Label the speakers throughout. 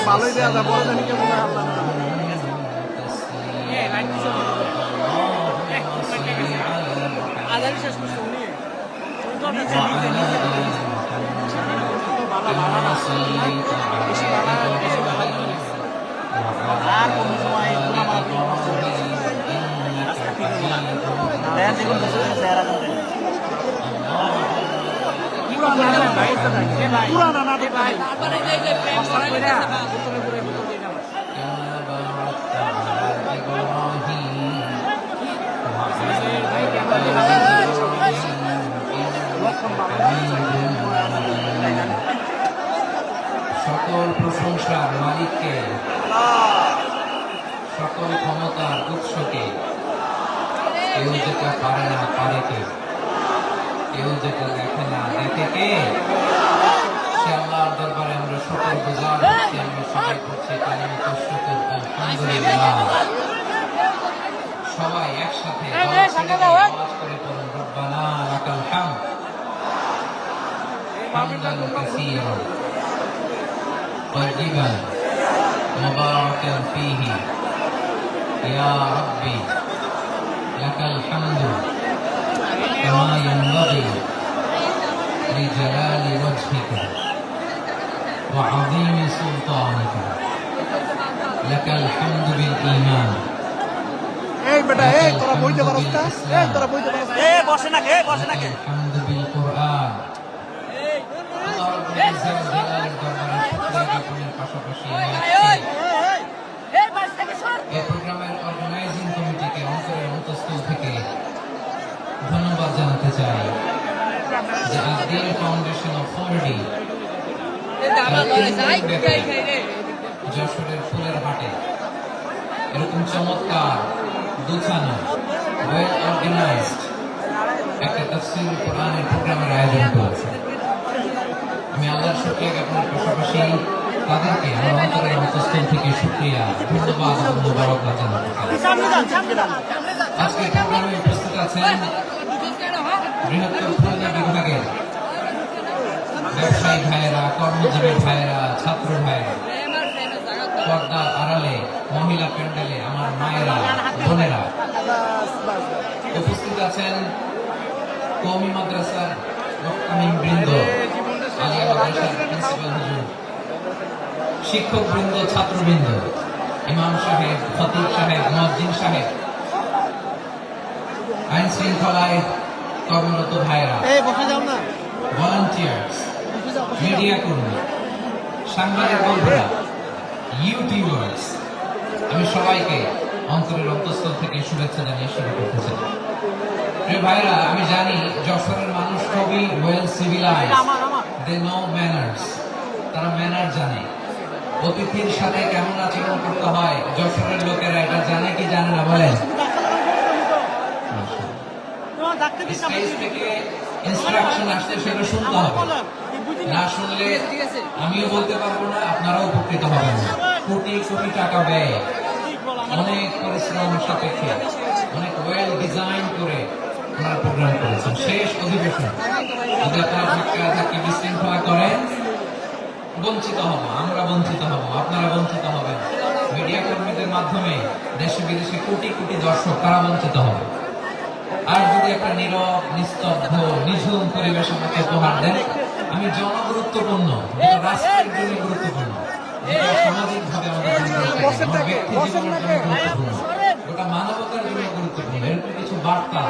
Speaker 1: ভালোই দেওয়া যায় বড় জানি কেমন আল্লাহ আদারি শেষ করছে উনি আর কোন সময় পুরানা না ভাই
Speaker 2: সকল প্রশংসার মালিককে, সকল ক্ষমতার উৎসকে, কেউ যেটা পারে না পারে কে, কেউ যেটা দেখে না দেখে কে, সে আল্লাহর দরবারে আমরা সকল গুজার করছি, আমরা সবাই করছি কালিমাতুশ শুকর আলহামদুলিল্লাহ। সবাই একসাথে আওয়াজ করে পড়ুন রব্বানা লাকাল হামদ হামদান কাসীরান طيبا مباركا فيه يا ربي لك الحمد كما ينبغي لجلال وجهك وعظيم سلطانك لك الحمد بالإيمان
Speaker 1: এই বেটা এই তোরা বইতে পারছ না এই তোরা বইতে পারছ এই বসে না কে বসে না কে
Speaker 2: الحمد بالقرآن পাশাপাশি এই প্রোগ্রামের অর্গানাইজিং কমিটিকে অন্তরের অন্তঃস্থল থেকে ধন্যবাদ জানাতে চাই যে আজদিন ফাউন্ডেশন অথরিটি যশোরের ফুলের হাটে এরকম চমৎকার গুছানো ওয়েল অর্গানাইজড একটা তাফসীরুল কোরআনের প্রোগ্রামের আয়োজন করেছে। আমি আল্লাহর শুকরিয়া জ্ঞাপনের পাশাপাশি তাদেরকে আমার অন্তরের অন্তঃস্থল থেকে শুকরিয়া ধন্যবাদ এবং মোবারকবাদ জানাতে চাই। আজকে প্রোগ্রামে উপস্থিত আছেন বৃহত্তর খুলনা বিভাগের ব্যবসায়ী ভাইয়েরা, কর্মজীবী ভাইয়েরা, ছাত্র ভাইয়েরা, পর্দার আড়ালে মহিলা প্যান্ডেলে আমার মায়েরা, বোনেরা উপস্থিত আছেন কওমি মাদ্রাসার রক্ষামীন বৃন্দ, আলিয়া মাদ্রাসার প্রিন্সিপাল হুজুর, শিক্ষক বৃন্দ, ছাত্রবৃন্দ, ইমাম সাহেব, খতিব সাহেব, মুয়াজ্জিন সাহেব, আইন শৃঙ্খলায় কর্মরত ভাইরা, ভলান্টিয়ার্স, মিডিয়া কর্মী, সাংবাদিক বন্ধুরা, ইউটিউবার্স, আমি সবাইকে অন্তরের অন্তঃস্থল থেকে শুভেচ্ছা জানিয়ে শুরু করতে চাই। প্রিয় ভাইরা, আমি জানি যশোরের মানুষ খুবই well civilised, they know manners, তারা ম্যানার জানে। অতিথির সাথে কেমন আচরণ করতে হয় যশোরের লোকেরা এটা জানে কি জানে না বলেন? স্টেজ থেকে ইনস্ট্রাকশন আসছে সেটা শুনতে হবে, না শুনলে আমিও বলতে পারবো না, আপনারাও উপকৃত হবেন না। কোটি কোটি টাকা ব্যয়, অনেক পরিশ্রম সাপেক্ষে, অনেক ওয়েল ডিজাইন করে আপনারা প্রোগ্রাম করেছেন। শেষ অধিবেশন যদি আপনারা ধাক্কা ধাক্কি বিশৃঙ্খলা করেন, বঞ্চিত হব, আমরা বঞ্চিত হব, আপনারা বঞ্চিত হবেন। মিডিয়া কর্মীদের মাধ্যমে দেশে বিদেশে কোটি কোটি দর্শক তারা বঞ্চিত হবে। আর যদি একটা নীরব, নিস্তব্ধ, নিঝুম পরিবেশ আমাকে উপহার দেন, আমি জনগুরুত্বপূর্ণ, যেটা রাষ্ট্রের জন্য গুরুত্বপূর্ণ, যেটা সামাজিক ভাবে আমাদের জন্য গুরুত্বপূর্ণ, আমার ব্যক্তি জীবনের জন্য গুরুত্বপূর্ণ, গোটা মানবতার জন্য গুরুত্বপূর্ণ, এরকম কিছু বার্তা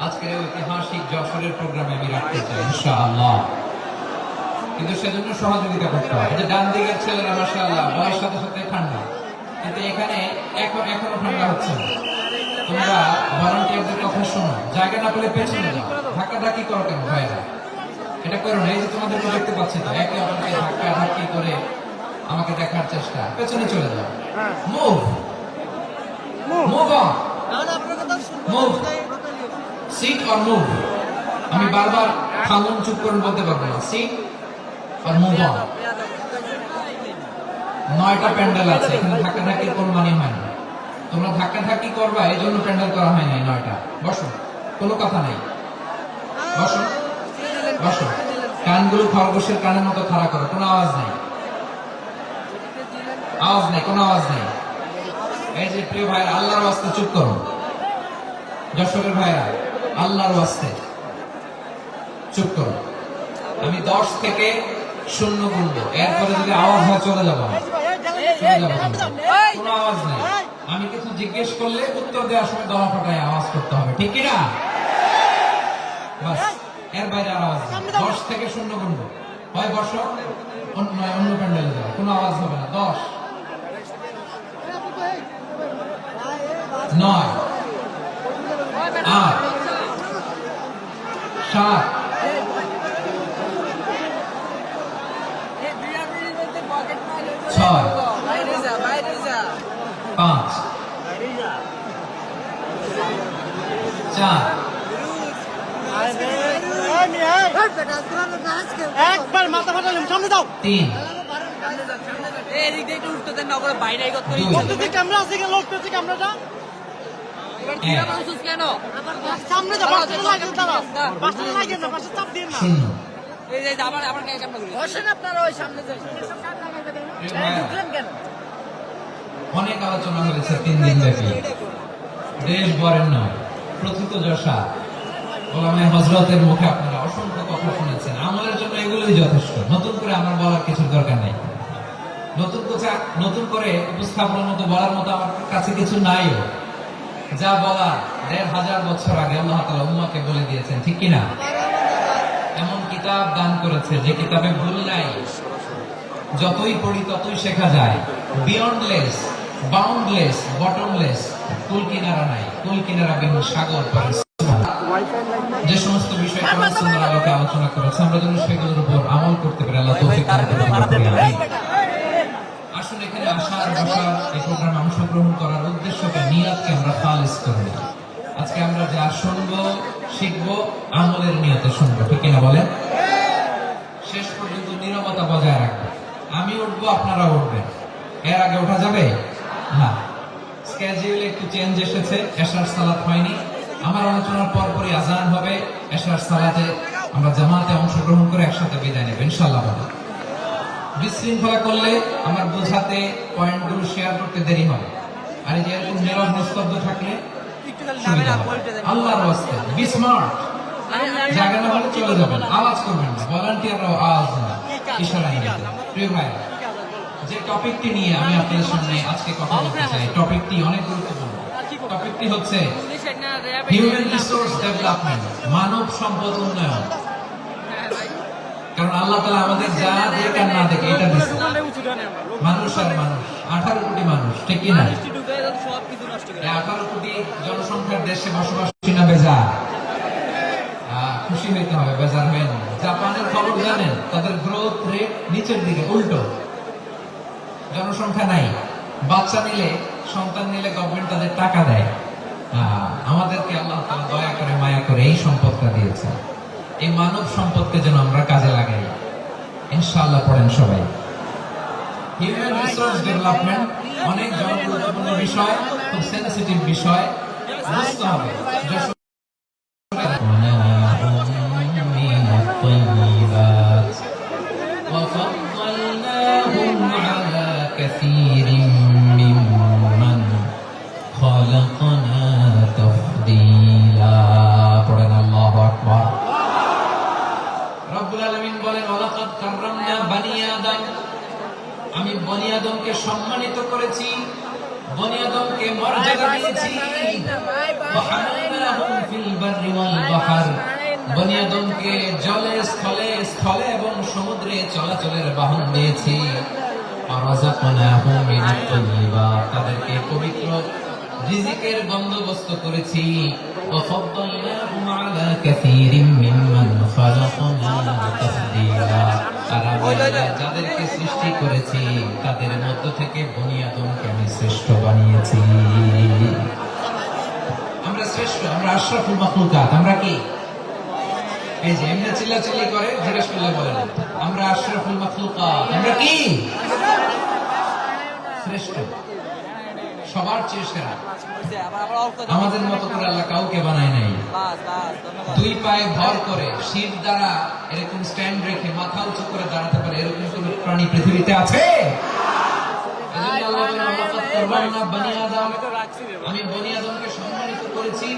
Speaker 2: আজকের ঐতিহাসিক যশোরের প্রোগ্রামে আমি রাখতে চাই ইনশাআল্লাহ। কিন্তু সেজন্য সহযোগিতা করতে হবে। যে ডান দিকের ছেলেরা মাশাআল্লাহ বয়স সাথে সাথে ঠান্ডা, কিন্তু এখানে এখনো ঠান্ডা হচ্ছে না। তোমরা ভলান্টিয়ারদের কথা শোনো, জায়গা না পেলে পেছনে যাও, ধাক্কাধাক্কি করো কেন ভাইরা? এটা করো না। এই যে তোমাদেরকে দেখতে পাচ্ছি তো, একে অপরকে ধাক্কাধাক্কি করে আমাকে দেখার চেষ্টা, পেছনে চলে যাও। Move move on, move, sit or move. আমি বারবার থামুন, চুপ করুন বলতে পারবো না। Sit or move on. 9টা প্যান্ডেল আছে, এখানে ধাক্কাধাক্কির কোনো মানে হয় না। তোমরা ধাক্কাধাক্কি করবা, এই জন্য প্যান্ডেল করা হয় নাই 9টা। বসো, কোনো কথা নাই, বসো বসো। কানগুলো খরগোশের কানের মতো খাড়া করো, কোনো আওয়াজ নেই, আওয়াজ নেই, কোনো আওয়াজ নেই। এই যে প্রিয় ভাইরা, আল্লাহর ওয়াস্তে চুপ করো। যশোরের ভাইরা, আল্লাহর ওয়াস্তে চুপ করো। আমি 10 থেকে 0 গুনবো, এরপরে যদি আওয়াজ হয় চলে যাবো, চলে যাবো। কোনো আওয়াজ নেই। আমি কিছু জিজ্ঞেস করলে উত্তর দেওয়ার সময় গলা ফাটায় আওয়াজ করতে হবে, ঠিক কিনা? বাস, এর বাইরে আর আওয়াজ নেই। 10 থেকে 0 গুনবো, হয় বসো, অন্য প্যান্ডেলে যাও, কোনো আওয়াজ হবে না। 10, 9, 8, 7, 6, 5, 4,
Speaker 1: একবার মাথা ফাটালে সামনে যাও।
Speaker 2: 3,
Speaker 1: ক্যামেরা আছে, লোক পেয়েছে ক্যামেরাটা। সামনে যাও, পাশে লাগে না, দাঁড়াও, পাশে লাগে না, পাশে চাপ দিয়ে না।
Speaker 2: 0। অনেক আলোচনা হয়েছে 3 দিন ব্যাপী। দেশ বরেন নয়, প্রথিত যশা ওলামায়ে হযরতের মুখে আপনারা অসংখ্য কথা শুনেছেন। আমলের জন্য এগুলোই যথেষ্ট, নতুন করে আমার বলার কিছু দরকার নেই। নতুন করে উপস্থাপনের মতো বলার মতো আমার কাছে কিছু নাইও। যা বলার 1500 বছর আগে আল্লাহ তাআলা উম্মতকে বলে দিয়েছেন, ঠিক কিনা? এমন কিতাব দান করেছে যে কিতাবে ভুল নাই। যতই পড়ি ততই শেখা যায়। বিয়ন্ডলেস, বাউন্ডলেস, বটমলেস, কুল কিনারা নাই, কুল কিনারা বিন সাগর পার। যে সমস্ত বিষয় কোরআন সুন্নাহর আলোকে আলোচনা করেছে, আমরা যেন সেগুলোর উপর আমল করতে পারি। আল্লাহ তৌফিক দান করুন। আমিন। আসুন, এখানে আসার বসার, এই প্রোগ্রামে অংশগ্রহণ করার উদ্দেশ্যকে, নিয়তকে আমরা খালিস করি। আজকে আমরা যা শুনবো, শিখবো, আমলের নিয়তে শুনবো, ঠিক কিনা বলেন? শেষ পর্যন্ত নীরবতা বজায় রাখবো। আমি উঠবো, আপনারা উঠবেন। এর আগে ওঠা যাবে না। স্কেডিউলে একটু চেঞ্জ এসেছে, এশার সালাত হয়নি। আমার আলোচনার পরপরই আজান হবে। এশার সালাতে আমরা জামাতে অংশগ্রহণ করে একসাথে বিদায় নেব ইনশাআল্লাহ। বিশৃঙ্খলা করলে আমার বোঝাতে, পয়েন্টগুলো শেয়ার করতে দেরি হবে। আর এই যে এরকম নীরব নিস্তব্ধ থাকলে আল্লাহর ওয়াস্তে বি স্মার্ট। জায়গা না হলে চলে যাবেন, আওয়াজ করবেন না, ভলান্টিয়াররাও আওয়াজ না, ইশারা নিয়ে। প্রিয় ভাই, যে টপিকটি নিয়ে আমি আপনাদের সামনে আজকে কথা বলতে চাই, টপিকটি অনেক গুরুত্বপূর্ণ। টপিকটি হচ্ছে হিউম্যান রিসোর্স ডেভেলপমেন্ট, মানব সম্পদ উন্নয়ন। কারণ আল্লাহ তাআলা আমাদের যা দেখে আর না দেখে এটা দিয়েছে। মানুষ আর মানুষ, 18 কোটি মানুষ, ঠিক কি না? 18 কোটি জনসংখ্যার দেশে বসবাস কিনা বেজার। খুশি হইতে হবে, বেজার হয়ে না। জাপানের খবর জানেন? তাদের গ্রোথ রেট নিচের দিকে, উল্টো। জনসংখ্যা নাই, বাচ্চা নিলে, সন্তান নিলে গভর্নমেন্ট তাদের টাকা দেয়। আমাদেরকে আল্লাহ তাআলা দয়া করে, মায়া করে এই সম্পদটা দিয়েছে। এই মানব সম্পদকে যেন আমরা কাজে লাগাই ইনশাআল্লাহ। পড়েন সবাই। হিউম্যান রিসোর্স ডেভেলপমেন্ট অনেক জনগুরুত্বপূর্ণ বিষয়, খুব সেনসিটিভ বিষয়, বুঝতে হবে। পড়েন আল্লাহু আকবার। রব্বুল আলামিন বলেন, ওয়ালাকাদ কাররামনা বানি আদম, আমি বনি আদমকে সম্মানিত করেছি, বনি আদমকে মর্যাদা দিয়েছি। ওয়া হামালনাহুম ফিল বাররি ওয়াল বাহর, বনি আদমকে জলে, স্থলে এবং সমুদ্রে চলাচলের বাহন দিয়েছি। আর রাযাকনাহুম মিনাত তাইয়্যিবাত, তাদেরকে পবিত্র রিজিকের বন্দোবস্ত করেছি। ওয়া ফাদ্দালনাহুম আলা কাসীরিম মিম্মান খালাকনা তাফদীলা, আর আমি আল্লাহ যাদেরকে সৃষ্টি করেছি তাদের মধ্য থেকে বনি আদমকে আমি শ্রেষ্ঠ বানিয়েছি। আমরা শ্রেষ্ঠ, আমরা আশরাফুল মাখলুকাত। আমরা কি এই যে এমনি চিল্লাচিল্লি করে জিজ্ঞেস করলে বলেন আমরা আশরাফুল মাখলুকাত, আমরা কি শ্রেষ্ঠ, সবার চেয়ে সেরা। আমাদের মতো করে আল্লাহ কাউকে বানায় নাই। দুই পায়ে ভর করে শির দ্বারা এরকম স্ট্যান্ড রেখে মাথা উঁচু করে দাঁড়াতে পারে এরকম কোন প্রাণী পৃথিবীতে আছে? এজন্য আল্লাহ বলেন ওয়ালাকাদ কাররামনা বনি আদম, আমি বনি আদমকে সম্মানিত করেছি,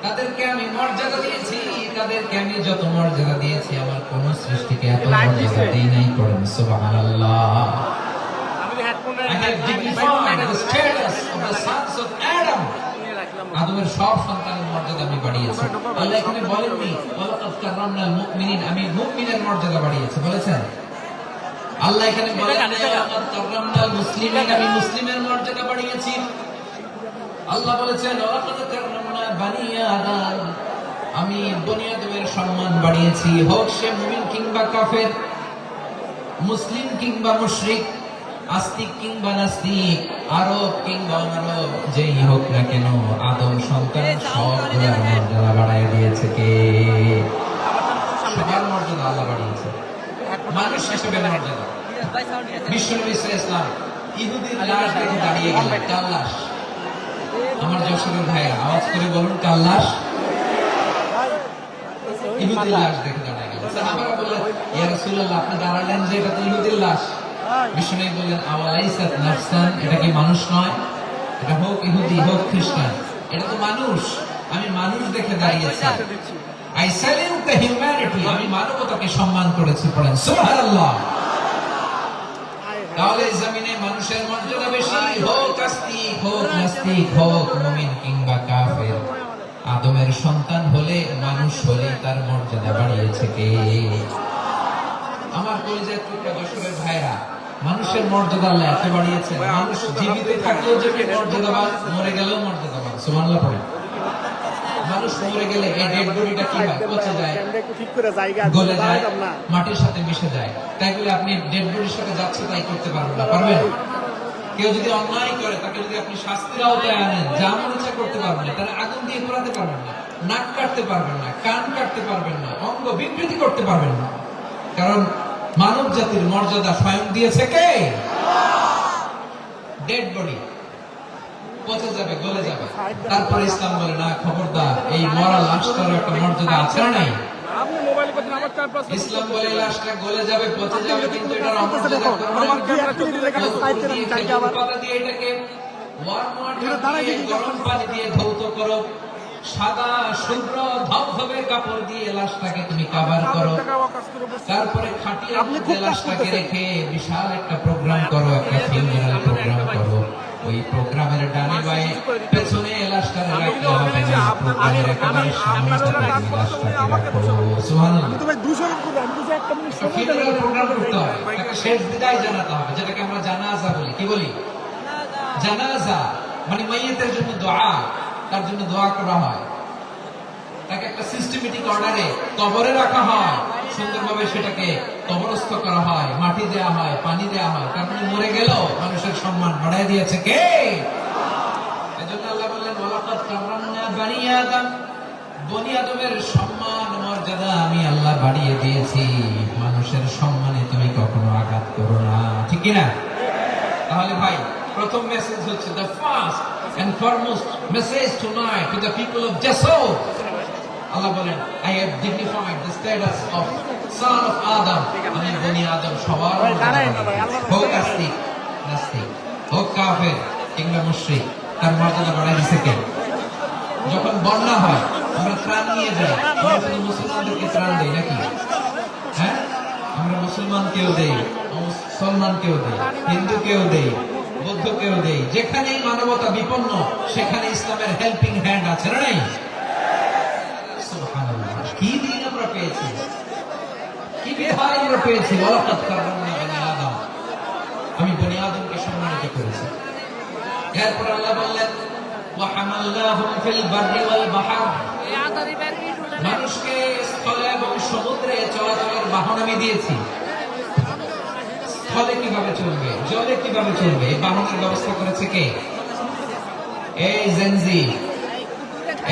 Speaker 2: তাদেরকে আমি মর্যাদা দিয়েছি। তাদেরকে আমি যত মর্যাদা দিয়েছি আমার কোন সৃষ্টিকে এত মর্যাদা দিই নাই। পড়েন সুবহানাল্লাহ। I have dignified the status of the sons of Adam. আদমের সব সন্তানের মর্যাদা আমি বাড়িয়েছি। আল্লাহ এখানে বলেননি ওয়ালাকাদ কাররামনাল মুমিনিন, আমি মুমিনের মর্যাদা বাড়িয়েছি বলেছেন। আল্লাহ এখানে বলেন ওয়ালাকাদ কাররামনাল মুসলিমিন, আমি মুসলিমের মর্যাদা বাড়িয়েছি। আল্লাহ বলেছেন ওয়ালাকাদ কাররামনা বানি আদম, আমি বনি আদমের সম্মান বাড়িয়েছি। হোক সে মুমিন কিংবা কাফের, মুসলিম কিংবা মুশরিক, আস্তিক কিংবা নাস্তিক, আরব কিংবা অনারব, যেই হোক না কেন আদম সন্তান সবগুলোর মর্যাদা বাড়াই দিয়েছে কে? সবার মর্যাদা আল্লাহ বাড়িয়েছে। মানুষ হিসেবে মর্যাদা। বিশ্বনবী ইসলাম ইহুদির লাশ দেখে দাঁড়িয়ে গেলেন। কার লাশ? আমার যশোরের ভাইয়া আওয়াজ করে বলুন কার লাশ? ইহুদির লাশ দেখে দাঁড়িয়ে গেলেন। সাহাবারা বললেন ইয়া রাসূলুল্লাহ, আপনি দাঁড়ালেন যে এটা তো ইহুদির লাশ। বিষ্ণু বললেন আওয়ালাইসাত নাফসান, এটা কি মানুষ নয়? এটা হোক ইহুদি হোক খ্রিস্টান, এটা তো মানুষ। আমি মানুষ দেখে দাঁড়িয়েছি। আই স্যালিউট দ্য হিউম্যানিটি, আমি মানবতাকে সম্মান করেছি। পড়েন সুবহানাল্লাহ। তাহলে জমিনে মানুষের মর্যাদা বেশি, হোক আস্তিক হোক নাস্তিক হোক মুমিন কিংবা কাফের, আদমের সন্তান হলে মানুষ হলে তার মর্যাদা বাড়িয়েছে কে? আমার কলিজার টুকরা যশোরের ভাইরা, মানুষের মর্যাদা আল্লাহ এত বাড়িয়েছে। মানুষ জীবিত থাকলেও যে মর্যাদাবান, মরে গেলেও মর্যাদাবান। সুবহানাল্লাহ পড়ে। মানুষ মরে গেলে এই ডেড বডিটা কি হয়? পচে যায়, গলে যায়, মাটির সাথে মিশে যায়। তাই বলে আপনি ডেড বডির সাথে যাচ্ছে তাই করতে পারবেন না, পারবেন? কেউ যদি অন্যায় করে তাকে যদি আপনি শাস্তির আওতায় আনেন, যা মন ইচ্ছা করতে পারবেন না। তাহলে আগুন দিয়ে পোড়াতে পারবেন না, নাক কাটতে পারবেন না, কান কাটতে পারবেন না, অঙ্গ বিকৃতি করতে পারবেন না। কারণ মানব জাতির মর্যাদা স্বয়ং দিয়েছে কে? ডেড বডি পচে যাবে, গলে যাবে। তারপরে ইসলাম বলে না, খবরদার, এই মরা লাশটার একটা মর্যাদা আছে না নাই? ইসলাম বলে লাশটা গলে যাবে, পচে যাবে, কিন্তু এটার অমর্যাদা পাতা দিয়ে এটাকে গরম পানি দিয়ে ধৌত করো, সাদা শুভ্র ধবধবে কাপড় দিয়ে লাশটাকে তুমি কভার করো, তারপরে খাটিয়ে লাশটাকে রেখে বিশাল একটা প্রোগ্রাম করো, একটা ফিউনারাল প্রোগ্রাম করো। ওই প্রোগ্রামের ডানে বায়ে পেছনে লাশটা রাখতে হবে না, প্রোগ্রামের একেবারে সামনে লাশটাকে রাখো। সুবহানাল্লাহ। ফিউনারাল প্রোগ্রাম করতে হবে, একটা শেষ বিদায় জানাতে হবে, যেটাকে আমরা জানাজা বলি। কি বলি? জানাজা মানে মাইয়িতের জন্য দোয়া, তার জন্য দোয়া করা হয়, তাকে একটা সিস্টেমেটিক অর্ডারে কবরে রাখা হয়, সুন্দরভাবে সেটাকে কবরস্থ করা হয়, মাটি দেওয়া হয়, পানি দেওয়া হয়। তার মানে মরে গেল মানুষের সম্মান বাড়াই দিয়েছে কে? এজন্য আল্লাহ বললেন ওয়ালাকাদ কাররামনা বনি আদম, বনি আদমের সম্মান মর্যাদা আমি আল্লাহ বাড়িয়ে দিয়েছি। মানুষের সম্মানে তুমি কখনো আঘাত করো না, ঠিক কি না? তাহলে ভাই, প্রথম মেসেজ হচ্ছে the first and foremost message tonight to the people of Jasor. Allah বলেন I have dignified the status of son of Adam. আমি বনি আদম সবার হোক আস্তিক নাস্তিক, হোক কাফের কিংবা মুশরিক, তার মর্যাদা বাড়াই দিছে কে? যখন বন্যা হয় আমরা ত্রাণ নিয়ে যাই, আমরা শুধু মুসলমানদেরকে ত্রাণ দেই নাকি? হ্যাঁ, আমরা মুসলমানকেও দেই, মুসলমানকেও দেই, হিন্দুকেও দেই, বৌদ্ধকেও দেই। যেখানেই মানবতা বিপন্ন সেখানে ইসলামের হেল্পিং হ্যান্ড আছে না নাই? সুবহানাল্লাহ। কি দিন আমরা পেয়েছি, কি বিধান আমরা পেয়েছি। ওয়ালাকাদ কাররামনা বনি আদম। আমি বনি আদমকে সম্মানিত করেছি। এরপর আল্লাহ বললেন ওয়া হামালনাহুম ফিল বাররি ওয়াল বাহর, মানুষকে স্থলে এবং সমুদ্রে চলাচলের বাহন আমি দিয়েছি। স্থলে কিভাবে চলবে, জলে কিভাবে চলবে, এই বাহনের ব্যবস্থা করেছে কে? এই জেনজি,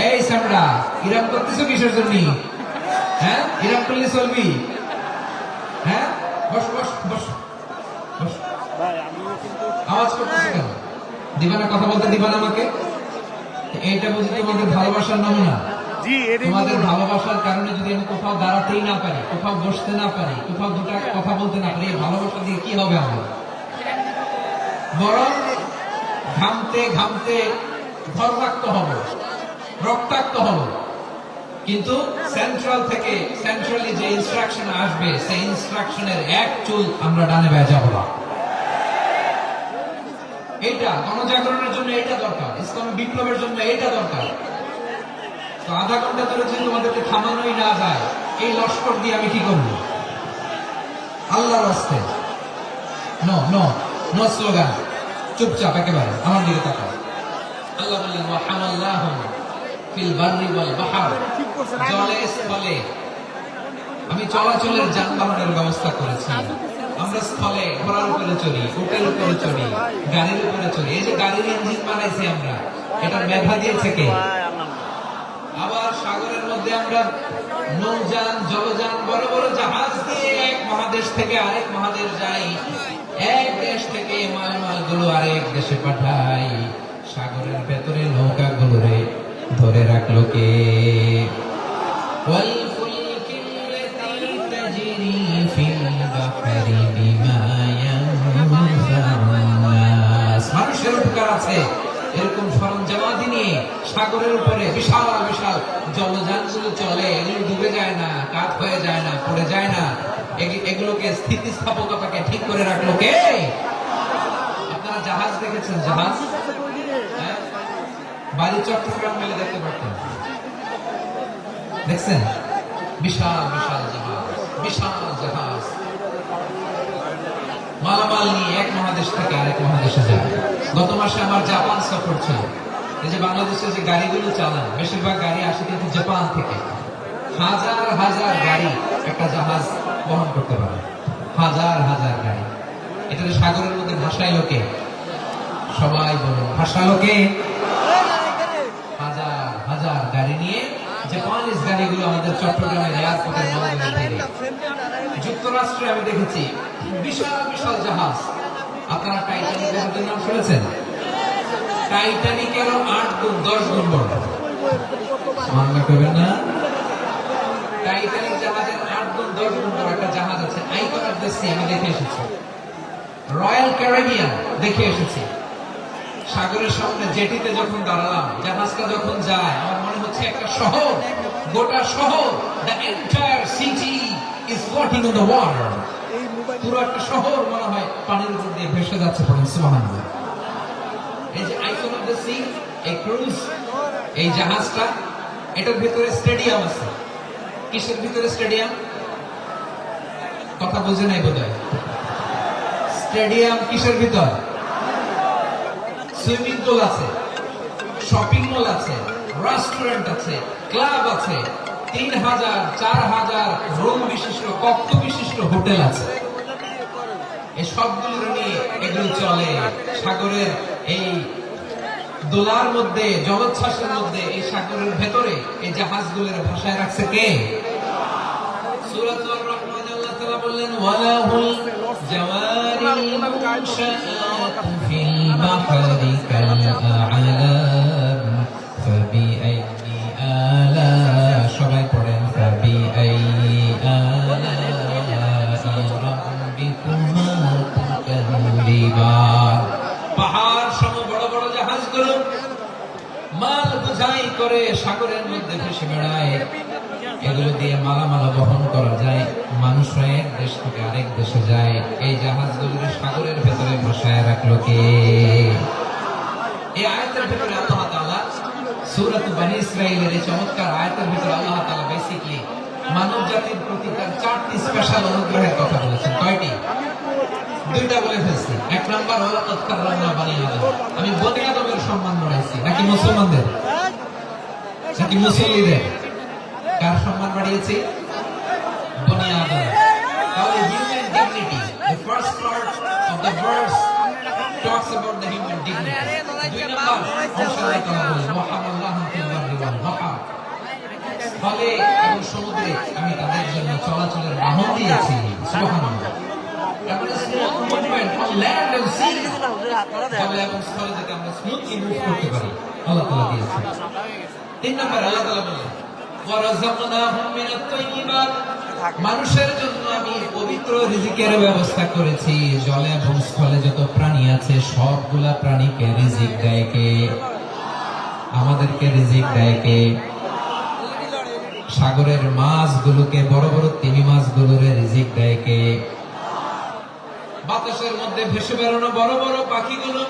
Speaker 2: এই সামরা, ইরাম করতেছো কিসের জন্য? হ্যাঁ, ইরাম করলে চলবি? হ্যাঁ, বস বস বস বস। আওয়াজ করতেছো কেন? দিবা না, কথা বলতে দিবা না আমাকে? এইটা বুঝি তোমাদের ভালোবাসার নমুনা? তোমাদের ভালোবাসার কারণে যদি আমি কোথাও দাঁড়াতেই না পারি, কোথাও বসতে না পারি, কোথাও দুটা কথা বলতে না পারি, এই ভালোবাসা দিয়ে কি হবে আমার? বরং ঘামতে ঘামতে ঘররাক্ত হব, রক্তাক্ত হব। কিন্তু সেন্ট্রাল থেকে, সেন্ট্রালি যে ইনস্ট্রাকশন আসবে, সেই ইনস্ট্রাকশনের এক চুল আমরা ডানে বায়ে যাব না। এটা গণজাগরণের জন্য এটা দরকার, ইসলামী বিপ্লবের জন্য এটা দরকার। তো আধা ঘন্টা ধরে যদি তোমাদেরকে থামানোই না যায়, এই লস্কর দিয়ে আমি কি করবো? আল্লাহর রাস্তে নো নো নো স্লোগান, চুপচাপ একেবারে আমার দিকে তাকাও। আল্লাহ বললেন ওয়া হামালনাহুম ফিল বাররি ওয়াল বাহর, জলে স্থলে আমি চলাচলের যানবাহনের ব্যবস্থা করেছি। আমরা স্থলে ঘোড়ার উপরে চড়ি, উটের উপরে চড়ি, গাড়ির উপরে চড়ি। এই যে গাড়ির ইঞ্জিন বানাইছি আমরা, এটা মেধা দিয়েছে কে? আবার সাগরের মধ্যে আমরা নৌযান, জলযান, বড় বড় জাহাজ দিয়ে এক মহাদেশ থেকে আরেক মহাদেশ যাই, এক দেশ থেকে মালামাল গুলো আরেক দেশে পাঠাই। সাগরের ভেতরে নৌকা গুলোরে ধরে রাখলো কে? ওয়াল ফুলকিল্লাতী তাজরি ফিল বাহরি বিমা ইয়ানফাউন নাস, মানুষের উপকার আছে এরকম সরঞ্জামাদি নিয়ে সাগরের উপরে বিশাল বিশাল জলযানগুলো চলে। এগুলো ডুবে যায় না, কাত হয়ে যায় না, পড়ে যায় না। এগুলোকে স্থিতিস্থাপকতাকে ঠিক করে রাখলো কে? আপনারা জাহাজ দেখেছেন? জাহাজ বাড়ি চট্টগ্রাম মেলে দেখতে পারতেন, দেখছেন? বিশাল বিশাল জাহাজ, বিশাল জাহাজ মালামাল নিয়ে এক মহাদেশ থেকে আরেক মহাদেশে যায়। গত মাসে আমার জাপান সফর ছিল। এই যে বাংলাদেশে যে গাড়িগুলো চালান, বেশিরভাগ গাড়ি আসে কিন্তু জাপান থেকে। হাজার হাজার গাড়ি একটা জাহাজ বহন করতে পারে, হাজার হাজার গাড়ি। এটা সাগরের মধ্যে ভাসাইলো কে? সবাই বলুন, ভাসালো কে? হাজার হাজার গাড়ি নিয়ে জাপানিজ গাড়িগুলো আমাদের চট্টগ্রামের এয়ারপোর্টের মধ্যে। যুক্তরাষ্ট্রে আমি দেখেছি বিশাল বিশাল জাহাজ। আপনারা টাইটানিক জাহাজের নাম শুনেছেন? টাইটানিকেরও 8 গুণ 10 গুণ বড়। মনে করবেন না? টাইটানিক জাহাজের 8 গুণ 10 গুণ বড় একটা জাহাজ আছে, আইকন অফ দ্য সি, আমি দেখে এসেছি। রয়্যাল ক্যারিবিয়ান দেখে এসেছি। সাগরের সামনে জেটিতে যখন দাঁড়ালাম, জাহাজটা যখন যায়, আমার মনে হচ্ছে একটা শহর, গোটা শহর, the entire city is floating on the water. পুরো একটা শহর মনে হয় পানির উপর দিয়ে ভেসে যাচ্ছে। পড়েন সুবহানাল্লাহ। এই যে আইকন অফ দ্য সি, এই ক্রুজ, এই জাহাজটা, এটার ভিতরে স্টেডিয়াম আছে। কিসের ভিতরে স্টেডিয়াম? কথা বুঝে নাই বোধহয়। স্টেডিয়াম কিসের ভিতর? সুইমিং পুল আছে, শপিং মল আছে, রেস্টুরেন্ট আছে, ক্লাব আছে, 3000 4000 রুম বিশিষ্ট, কক্ষ বিশিষ্ট হোটেল আছে। এই সবগুলো নিয়ে এগুলো চলে সাগরের এই দোলার মধ্যে, জলোচ্ছ্বাসের মধ্যে, এই সাগরের ভেতরে এই জাহাজগুলোর ভাষায় রাখছে কে? সূরাতুর রহমান আল্লাহ তাআলা বললেন ওয়ালাহুল জাওয়ারিল মুনশাআতু ফিল বাহরি কাল আ'লাম ফাবিআইয়ি আলা, সবাই পড়েন ফাবিআইয়ি আলা রাব্বিকুমা তুকাযিবান। পাহাড় সম বড় বড় জাহাজগুলো মাল বোঝাই করে সাগরের মধ্যে ভেসে বেড়ায়। এগুলো দিয়ে মালামাল বহন করা যায়, মানুষরা এক দেশ থেকে আরেক দেশে যায়। এই জাহাজগুলো সাগরের ভেতরে ভাসায় রাখলো কে? এই আয়াতের ভিতরে আল্লাহ তাআলা সূরাত বনী ইসরাঈলের এই চমৎকার আয়াতের ভিতরে আল্লাহ তাআলা বেসিক্যালি মানব জাতির প্রতি তার 4টি স্পেশাল অনুগ্রহের কথা বলেছেন। কয়টি? 2টা বলে ফেলছি। পরিষ্কার ওয়ালাকাদ কাররামনা বানি আদম। আমি বনি আদমের সম্মান বাড়াইছি নাকি মুসলমানদের নাকি মুসল্লিদের? কার সম্মান বাড়িয়েছি? বনি আদম। তাহলে human dignity, the first part of the verse talks about the human dignity. দুই নাম্বার ইনশাআল্লাহ তাআলা বলেন ওয়াহামাল্লাহু ফিল বাররি ওয়াল বাহর। ফলে এবং সমুদ্রে আমি তাদের জন্য চলাচলের বাহন দিয়েছি। সুবহানাল্লাহ। তারপরে smooth movement on land and sea. ফলে এবং স্থলে যাতে আমরা স্মুথলি মুভ করতে পারি আল্লাহ তাআলা দিয়েছেন। তিন নাম্বার আল্লাহ তাআলা বলেন ওয়ারাযাকনাহুম মিনাত তাইয়্যিবাত। মানুষের জন্য আমি পবিত্র রিজিকের ব্যবস্থা করেছি। জলে এবং স্থলে যত প্রাণী আছে সবগুলা প্রাণীকে রিজিক দেয় কে? আমাদেরকে রিজিক দেয় কে? সাগরের মাছগুলোকে, বড় বড় তিমি মাছগুলোরে রিজিক দেয় কে? বাতাসের মধ্যে ভেসে বেড়ানো বড় বড় পাখিগুলো,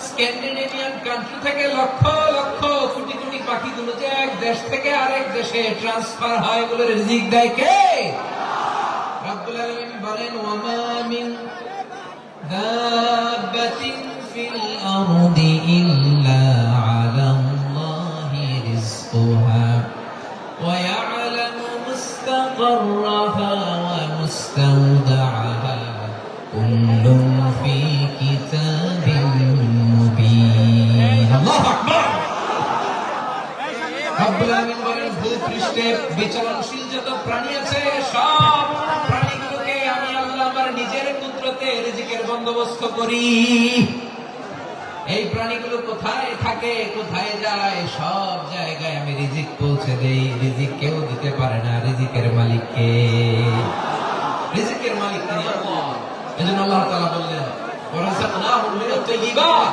Speaker 2: স্ক্যান্ডিনেভিয়ান কান্ট্রি থেকে লক্ষ লক্ষ কোটি কোটি পাখিগুলো যে এক দেশ থেকে আরেক দেশে ট্রান্সফার হয়, এগুলোর রিজিক দেয় কে? রব্বুল আলামিন বলেন ওয়ামা মিন দাব্বাতিন ফিল আরদি ইল্লা আলাল্লাহি রিজকুহা ওয়া ইয়ালামু মুস্তাকাররাহা ওয়া মুস্তাওদাআহা কুল্লুন ফি কিতাবিন মুবিন। আল্লাহু আকবার। রব্বুল আলামিন বলেন ভূপৃষ্ঠে বিচরণশীল যত প্রাণী আছে সব প্রাণীগুলোকে আমি আল্লাহ আমার নিজের কুদরতে রিজিকের বন্দোবস্ত করি। এই প্রাণীগুলো কোথায় থাকে, কোথায় যায়, সব জায়গায় আমি রিজিক পৌঁছে দেই। রিজিক কেউ দিতে পারে না, রিজিকের মালিক কে? রিজিকের মালিক তিনি আল্লাহ। এজন্য আল্লাহ তাআলা বললেন ওয়ারাযাকনাহুম মিনাত তাইয়্যিবাত।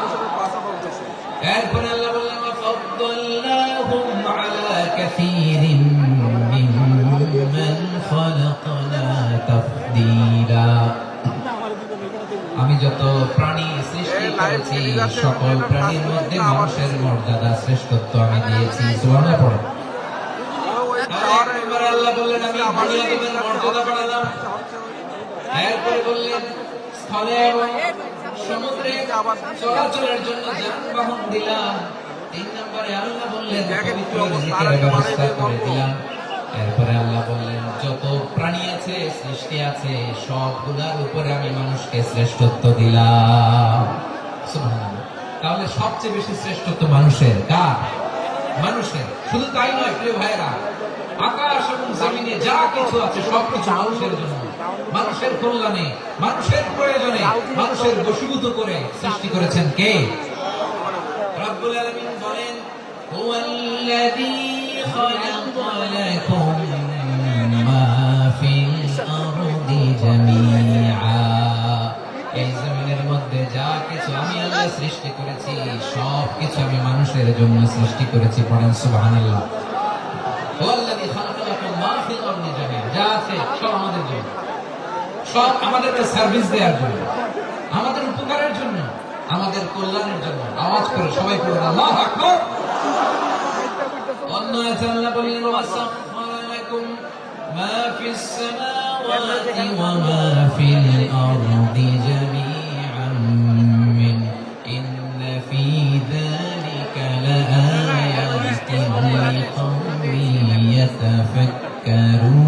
Speaker 2: এরপরে আল্লাহ বললেন ওয়াফাদ্দালনাহুম আলা কাসীরিন মিম্মান খালাকনা তাফদীলা। আমি যত প্রাণী সৃষ্টি করেছি সকল প্রাণীর মধ্যে মানুষের মর্যাদা শ্রেষ্ঠত্ব আমি দিয়েছি। সুবহানাল্লাহ পড়ো। এরপরে আল্লাহ বললেন আমি বনি আদমের মর্যাদা বাড়ালাম। এরপরে বললেন স্থলে এবং সমুদ্রে চলাচলের জন্য যানবাহন দিলাম। তিন নম্বরে আল্লাহ বললেন পবিত্র রিজিকের ব্যবস্থা করে দিলাম। এরপরে আল্লাহ বললেন যত প্রাণী আছে, সৃষ্টি আছে, সবগুলোর উপরে আমি মানুষকে শ্রেষ্ঠত্ব দিলাম। সুবহানাল্লাহ। তাহলে সবচেয়ে বেশি শ্রেষ্ঠত্ব মানুষের। কার? মানুষের। শুধু তাই নয় প্রিয় ভাইরা, আকাশ এবং জমিনে যা কিছু আছে সবকিছু মানুষের জন্য, মানুষের কল্যাণে, মানুষের প্রয়োজনে, মানুষের বশীভূত করে সৃষ্টি করেছেন কে? রব্বুল আলামিন বলেন হুয়াল্লাযী খালাকা লাকুম মা ফিল আরদি জামিআ। এই জমিনের মধ্যে যা কিছু আমি আল্লাহ সৃষ্টি করেছি সব কিছু আমি মানুষের জন্য সৃষ্টি করেছি। পড়েন সুবহানাল্লাহ। হুয়াল্লাযী খালাকা লাকুম মা ফিল আরদি জামিআ। যা আছে সব আমাদের জন্য, সব আমাদেরকে সার্ভিস দেওয়ার জন্য, আমাদের উপকারের জন্য, আমাদের কল্যাণের জন্য। আওয়াজ করে সবাই পড়ুন আল্লাহু আকবার। অন্য আয়াতে আল্লাহ বলেন ওয়াসাখখারা লাকুম মা ফিস সামাওয়াতি ওয়া মা ফিল আরদি জামিআন মিন ইন্না ফি যালিকা লাআয়াতিন লিকাওমিন ইয়াতাফাক্কারুন।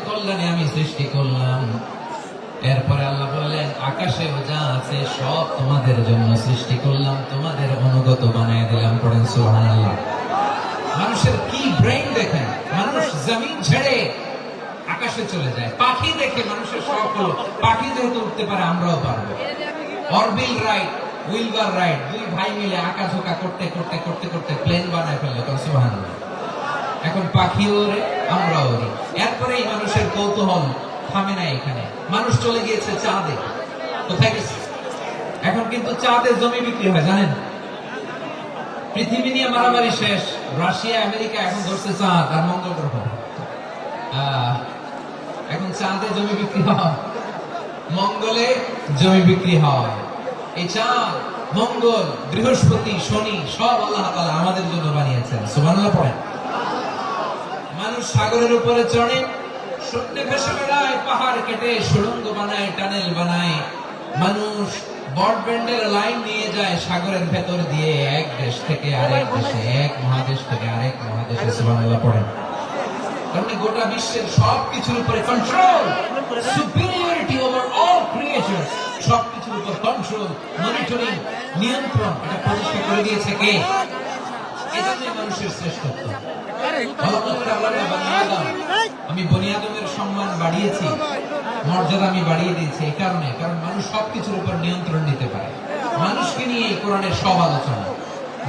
Speaker 2: কল্যাণে আমি সৃষ্টি করলাম। এরপরে আল্লাহ বললেন আকাশেও যা আছে সব তোমাদের জন্য সৃষ্টি করলাম, তোমাদের অনুগত বানিয়ে দিলাম। পড়েন সুবহানাল্লাহ। মানুষের কি ব্রেইন দেখেন, মানুষ জমিন ছেড়ে আকাশে চলে যায়। পাখি দেখে মানুষের শখ হলো পাখি যেহেতু উঠতে পারে আমরাও পারবো। অরবিল রাইট, উইলবার রাইট, দুই ভাই মিলে আকাশ ঝোঁকা করতে করতে করতে করতে প্লেন বানায় ফেললো। সুবহানাল্লাহ। এখন পাখি ওরে, আমরা ওরে। এরপরে এই মানুষের কৌতূহল থামে না এখানে। মানুষ চলে গিয়েছে চাঁদে। কোথায় গেছে? এখন কিন্তু চাঁদে জমি বিক্রি হয় জানেন। পৃথিবী নিয়ে মারামারি শেষ। রাশিয়া আমেরিকা এখন ধরছে চাঁদ আর মঙ্গল গ্রহ। এখন চাঁদে জমি বিক্রি হয়, মঙ্গলে জমি বিক্রি হয়। এই চাঁদ মঙ্গল, বৃহস্পতি, শনি সব আল্লাহ তাআলা আমাদের জন্য বানিয়েছেন। সুবহানাল্লাহ পড়েন। মানুষ সাগরের উপরে চড়ে, শূন্যে ভেসে বেড়ায়, পাহাড় কেটে সুড়ঙ্গ বানায়, টানেল বানায়। মানুষ ব্রডব্যান্ডের লাইন নিয়ে যায় সাগরের ভেতর দিয়ে, এক দেশ থেকে আরেক দেশে, এক মহাদেশ থেকে আরেক মহাদেশে। সুবহানাল্লাহ পড়েন। কারণ গোটা বিশ্বের সবকিছুর উপরে control, superiority over all creation, সবকিছুর উপর কন্ট্রোল, মনিটরিং, নিয়ন্ত্রণ, এটা প্রতিষ্ঠা করে দিয়েছে কে? এজন্যই মানুষের শ্রেষ্ঠত্ব। আমি বনি আদমের সম্মান বাড়িয়েছি, মর্যাদা আমি বাড়িয়ে দিয়েছি এই কারণে, কারণ মানুষ সবকিছুর উপর নিয়ন্ত্রণ নিতে পারে। মানুষকে নিয়ে এই কোরআনের সব আলোচনা,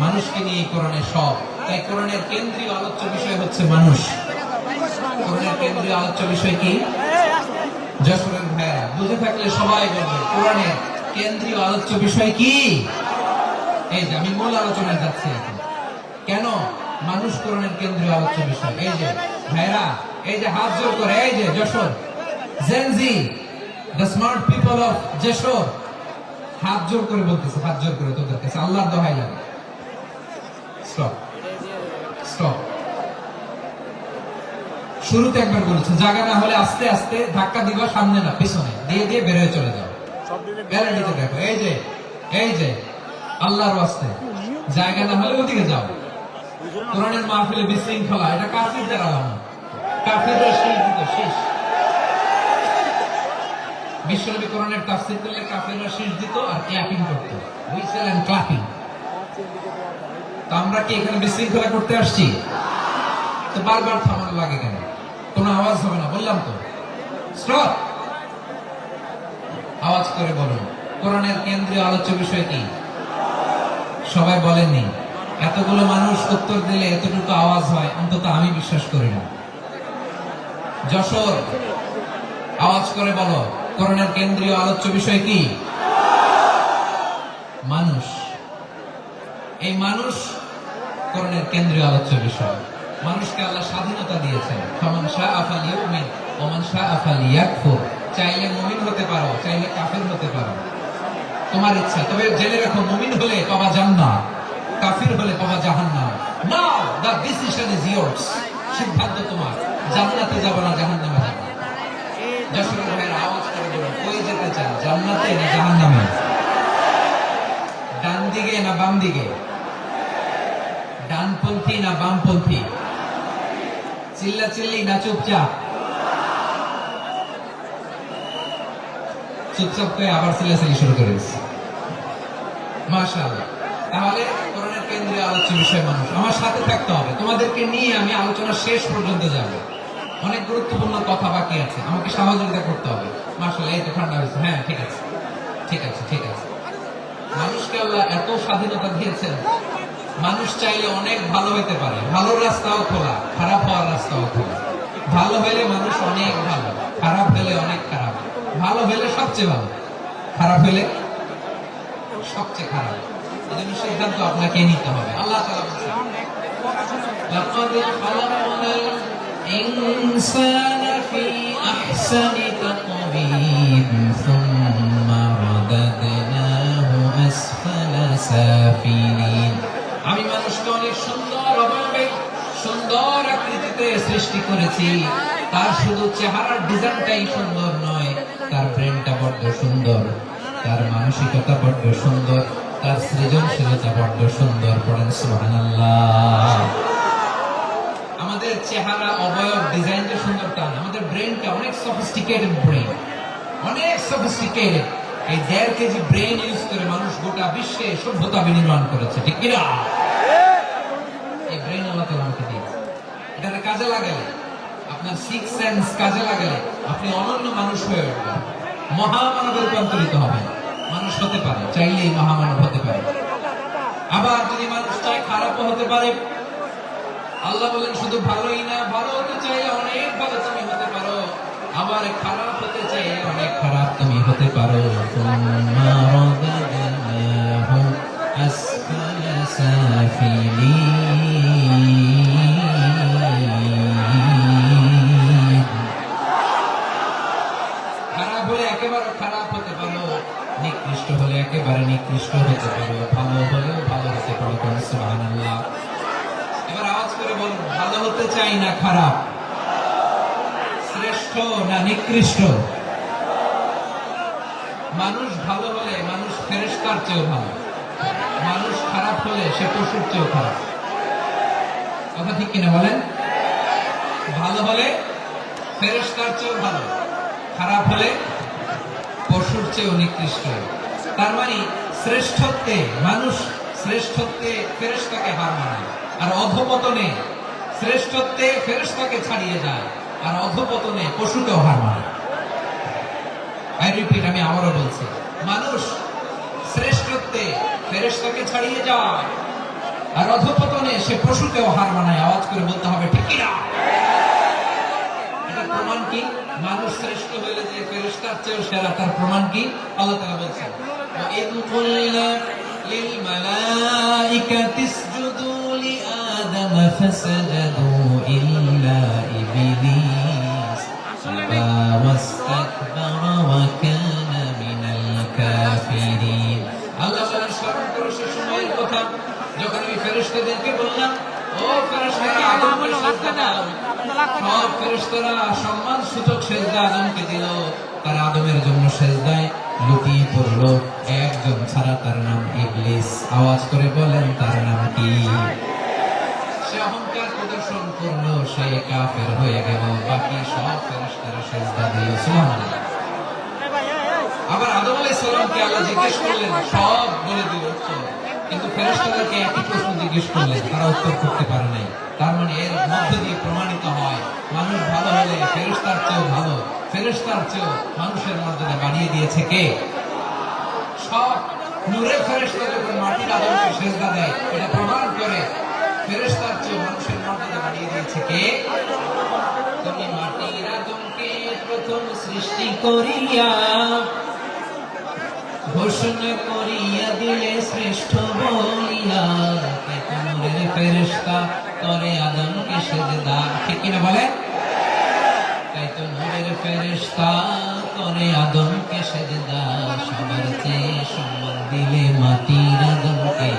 Speaker 2: মানুষকে নিয়ে এই কোরআনের সব। তাই কোরআনের কেন্দ্রীয় আলোচ্য বিষয় হচ্ছে মানুষ। কোরআনের কেন্দ্রীয় আলোচ্য বিষয় কি? যশোরের ভাইয়া বুঝে থাকলে সবাই বলবে কোরআনের কেন্দ্রীয় আলোচ্য বিষয় কি? এই যে আমি মূল আলোচনায় যাচ্ছি এখন। কেন মানুষ কোরআনের কেন্দ্রীয় আলোচ্য বিষয়? এই যে ভাইরা, এই যে হাত জোর করে, এই যে Jessore Gen Z, the smart people of Jessore, হাত জোর করে বলতেছে, হাত জোর করে তোদের কাছে আল্লাহর দোহাই লাগে, স্টপ স্টপ। শুরুতে একবার বলেছে জায়গা না হলে আস্তে আস্তে ধাক্কা দিবা, সামনে না পিছনে দিয়ে দিয়ে বের হয়ে চলে যাও। গ্যারান্টিতে দেখো, এই যে এই যে আল্লাহর ওয়াস্তে জায়গা না হলে ওদিকে যাও। কোরআনের মাহফিলে বিশৃঙ্খলা, এটা কাফিরদের আলামত। কাফিররা শেষ দিত, শেষ। বিশ্বনবী কোরআনের তাফসীর করলে কাফিররা শেষ দিত আর ক্ল্যাপিং করত, হুইসেল এন্ড ক্ল্যাপিং। তো আমরা কি এখানে বিশৃঙ্খলা করতে আসছি? তো বারবার থামানো লাগে কেন? কোনো আওয়াজ হবে না, বললাম তো স্টপ। আওয়াজ করে বলুন কোরআনের কেন্দ্রীয় আলোচ্য বিষয় কি? সবাই বলেননি। এতগুলো মানুষ উত্তর দিলে এতটুকু আওয়াজ হয়, অন্তত আমি বিশ্বাস করি না। যশোর, আওয়াজ করে বলো কোরআনের কেন্দ্রীয় আলোচ্য বিষয় কি? মানুষ। এই মানুষ কোরআনের কেন্দ্রীয় আলোচ্য বিষয়। মানুষকে আল্লাহ স্বাধীনতা দিয়েছেন। ফামান শাআ ফালইউমিন ওয়া মান শাআ ফালইয়াকফুর। চাইলে মুমিন হতে পারো, চাইলে কাফির হতে পারো, তোমার ইচ্ছা। তবে জেনে রাখো, মুমিন হলে পাবা জান্নাত, কাফির হলে পাবা জাহান্নাম। নাও দ্য ডিসিশন ইজ ইয়ার্স। সিদ্ধান্ত তোমার, জান্নাতে যাব না জাহান্নামে যাব। যশোরের ভাইয়ের আওয়াজ করে বলুন কই যেতে চান, জান্নাতে না জাহান্নামে? ডান দিকে না বাম দিকে? ডানপন্থী না বামপন্থী? চিল্লাচিল্লি না চুপচাপ? চুপচাপ করে আবার চিল্লাচিল্লি শুরু করে দিচ্ছে। মাশাআল্লাহ। তাহলে কোরআনের কেন্দ্রীয় আলোচ্য বিষয় মানুষ। আমার সাথে থাকতে হবে, তোমাদেরকে নিয়ে আমি আলোচনা শেষ পর্যন্ত যাব। অনেক গুরুত্বপূর্ণ কথা বাকি আছে, আমাকে সহযোগিতা করতে হবে। মাশাআল্লাহ, এই তো ঠান্ডা হয়েছে। হ্যাঁ ঠিক আছে, ঠিক আছে, ঠিক আছে। মানুষকে আল্লাহ এত স্বাধীনতা দিয়েছেন, মানুষ চাইলে অনেক ভালো হতে পারে। ভালো রাস্তাও খোলা, খারাপ হওয়ার রাস্তাও খোলা। ভালো হলে মানুষ অনেক ভালো, খারাপ হলে অনেক খারাপ। ভালো হলে সবচেয়ে ভালো, খারাপ হলে সবচেয়ে খারাপ। এজন্য সিদ্ধান্ত আপনাকে নিতে হবে। আল্লাহ তাআলা বলেছেন লাকাদ খালাকনাল ইনসানা ফি আহসানি তাকওয়িম সুম্মা রাদাদনাহু আসফালা সাফিলিন। আমি মানুষকে অনেক সুন্দর অবয়বে, সুন্দর আকৃতিতে সৃষ্টি করেছি। তার শুধু চেহারার ডিজাইনটাই সুন্দর নয়, তার ব্রেনটা বড্ড সুন্দর, তার মানসিকতা বড্ড সুন্দর, তার সৃজনশীলতা বড্ড সুন্দর। পড়েন সুবহানাল্লাহ। আমাদের চেহারা, অবয়ব, ডিজাইনটা সুন্দর তা না, আমাদের ব্রেনটা অনেক সফিস্টিকেটেড ব্রেন, অনেক সফিস্টিকেটেড। এই 1.5 কেজি ব্রেন ইউজ করে মানুষ গোটা বিশ্বে সভ্যতা বিনির্মাণ করেছে, ঠিক কিনা? এই ব্রেন আল্লাহ তাআলা আমাকে দিয়েছে। এটাকে কাজে লাগালে, আপনার সিক্স সেন্স কাজে লাগালে আপনি অনন্য মানুষ হয়ে উঠবেন, মহামানবে রূপান্তরিত হবেন। মানুষ হতে পারে, চাইলেই মহামানব হতে পারে। আবার যদি মানুষ চায় খারাপও হতে পারে। আল্লাহ বলেন শুধু ভালোই না, ভালো হতে চাইলে অনেক ভালো তুমি হতে পারো, আবার খারাপ হতে চাইলে অনেক খারাপ তুমি হতে পারো। সুম্মা রাদাদনাহু আসফালা সাফিলিন। খারাপ হলে একেবারে খারাপ হতে পারো, নিকৃষ্ট হলে একেবারে নিকৃষ্ট হতে পারো। আওয়াজ করে বলুন, ভালো হতে চাই না খারাপ, শ্রেষ্ঠ না নিকৃষ্ট? মানুষ ভালো হলে মানুষ ফেরেশতার চেয়েও ভালো, মানুষ খারাপ হলে সে পশুর চেয়েও খারাপ। কথা ঠিক কিনা বলেন? ভালো হলে ফেরেশতার চেয়েও ভালো, খারাপ হলে পশুর চেয়েও নিকৃষ্ট। তার মানে শ্রেষ্ঠত্বে মানুষ, শ্রেষ্ঠত্বে ফেরেশতাকে হার মানায়, আর অধপতনে শ্রেষ্ঠত্বে ফেরেশতাকে ছাড়িয়ে যায়, আর অধপতনে পশুকেও হার মানায়। আই রিপিট, আমি আবারও বলছি, মানুষ শ্রেষ্ঠত্বে ফেরেশতাকে ছাড়িয়ে যায়, আর অধপতনে সে পশুকেও হার মানায়। আওয়াজ করে বলতে হবে ঠিক কিনা? এটা প্রমাণ কি? মানুষ শ্রেষ্ঠ হইলে যে ফেরেশতার চেয়েও সেরা, তার প্রমাণ কি? আল্লাহ তাআলা বলছেন, وَإِذْ قُلْنَا لِلْمَلَائِكَةِ اسْجُدُوا لِآدَمَ فَسَجَدُوا إِلَّا إِبْلِيسَ أَبَى وَاسْتَكْبَرَ وَكَانَ مِنَ الْكَافِرِينَ। আল্লাহ তাআলা স্মরণ করে সে সময়ের কথা যখন আমি ফেরেশতাদেরকে বললাম, ও ফেরেশতারা আদমকে সিজদা দাও। সব ফেরেশতারা সম্মান সূচক সিজদা আদমকে দিল। তারা আদমের জন্য সিজদায় লুটিয়ে পড়ল, একজন ছাড়া, তার নাম ইবলিস। আওয়াজ করে বলেন, তার নাম কি? সে অহংকার প্রদর্শন করলো, সে কাফের হয়ে গেল। বাকি সব ফেরেশতারা সিজদা দিল। সুবহানাল্লাহ। আবার আদম আলাইহিস সালামকে আল্লাহ জিজ্ঞেস করলেন, সব বলে দিল উত্তর, কিন্তু ফেরেশতাদেরকে একই প্রশ্ন জিজ্ঞেস করলেন, তারা উত্তর করতে পারে নাই। তার মানে এর মধ্য দিয়ে প্রমাণিত হয়, মানুষ ভালো হলে ফেরেশতার চেয়েও ভালো, ফেরেশতার চেয়েও মানুষের মর্যাদা বাড়িয়ে দিয়েছে কে? সব নূরের ফেরেশতা যখন মাটির আদমকে সিজদা দেয়, এটা প্রমাণ করে ফেরেশতার চেয়েও মানুষের মর্যাদা বাড়িয়ে দিয়েছে কে? তুমি মাটির আদমকে প্রথম সৃষ্টি করিয়া ঘোষণা করিয়া দিলে শ্রেষ্ঠ বলিয়া, নূরের ফেরেশতা করে আদমকে সিজদা। ঠিক কিনা বলে? তাই তো নূরের ফেরেশতা করে আদমকে সিজদা, সবার চেয়ে সম্মান দিলে মাটির আদমকে।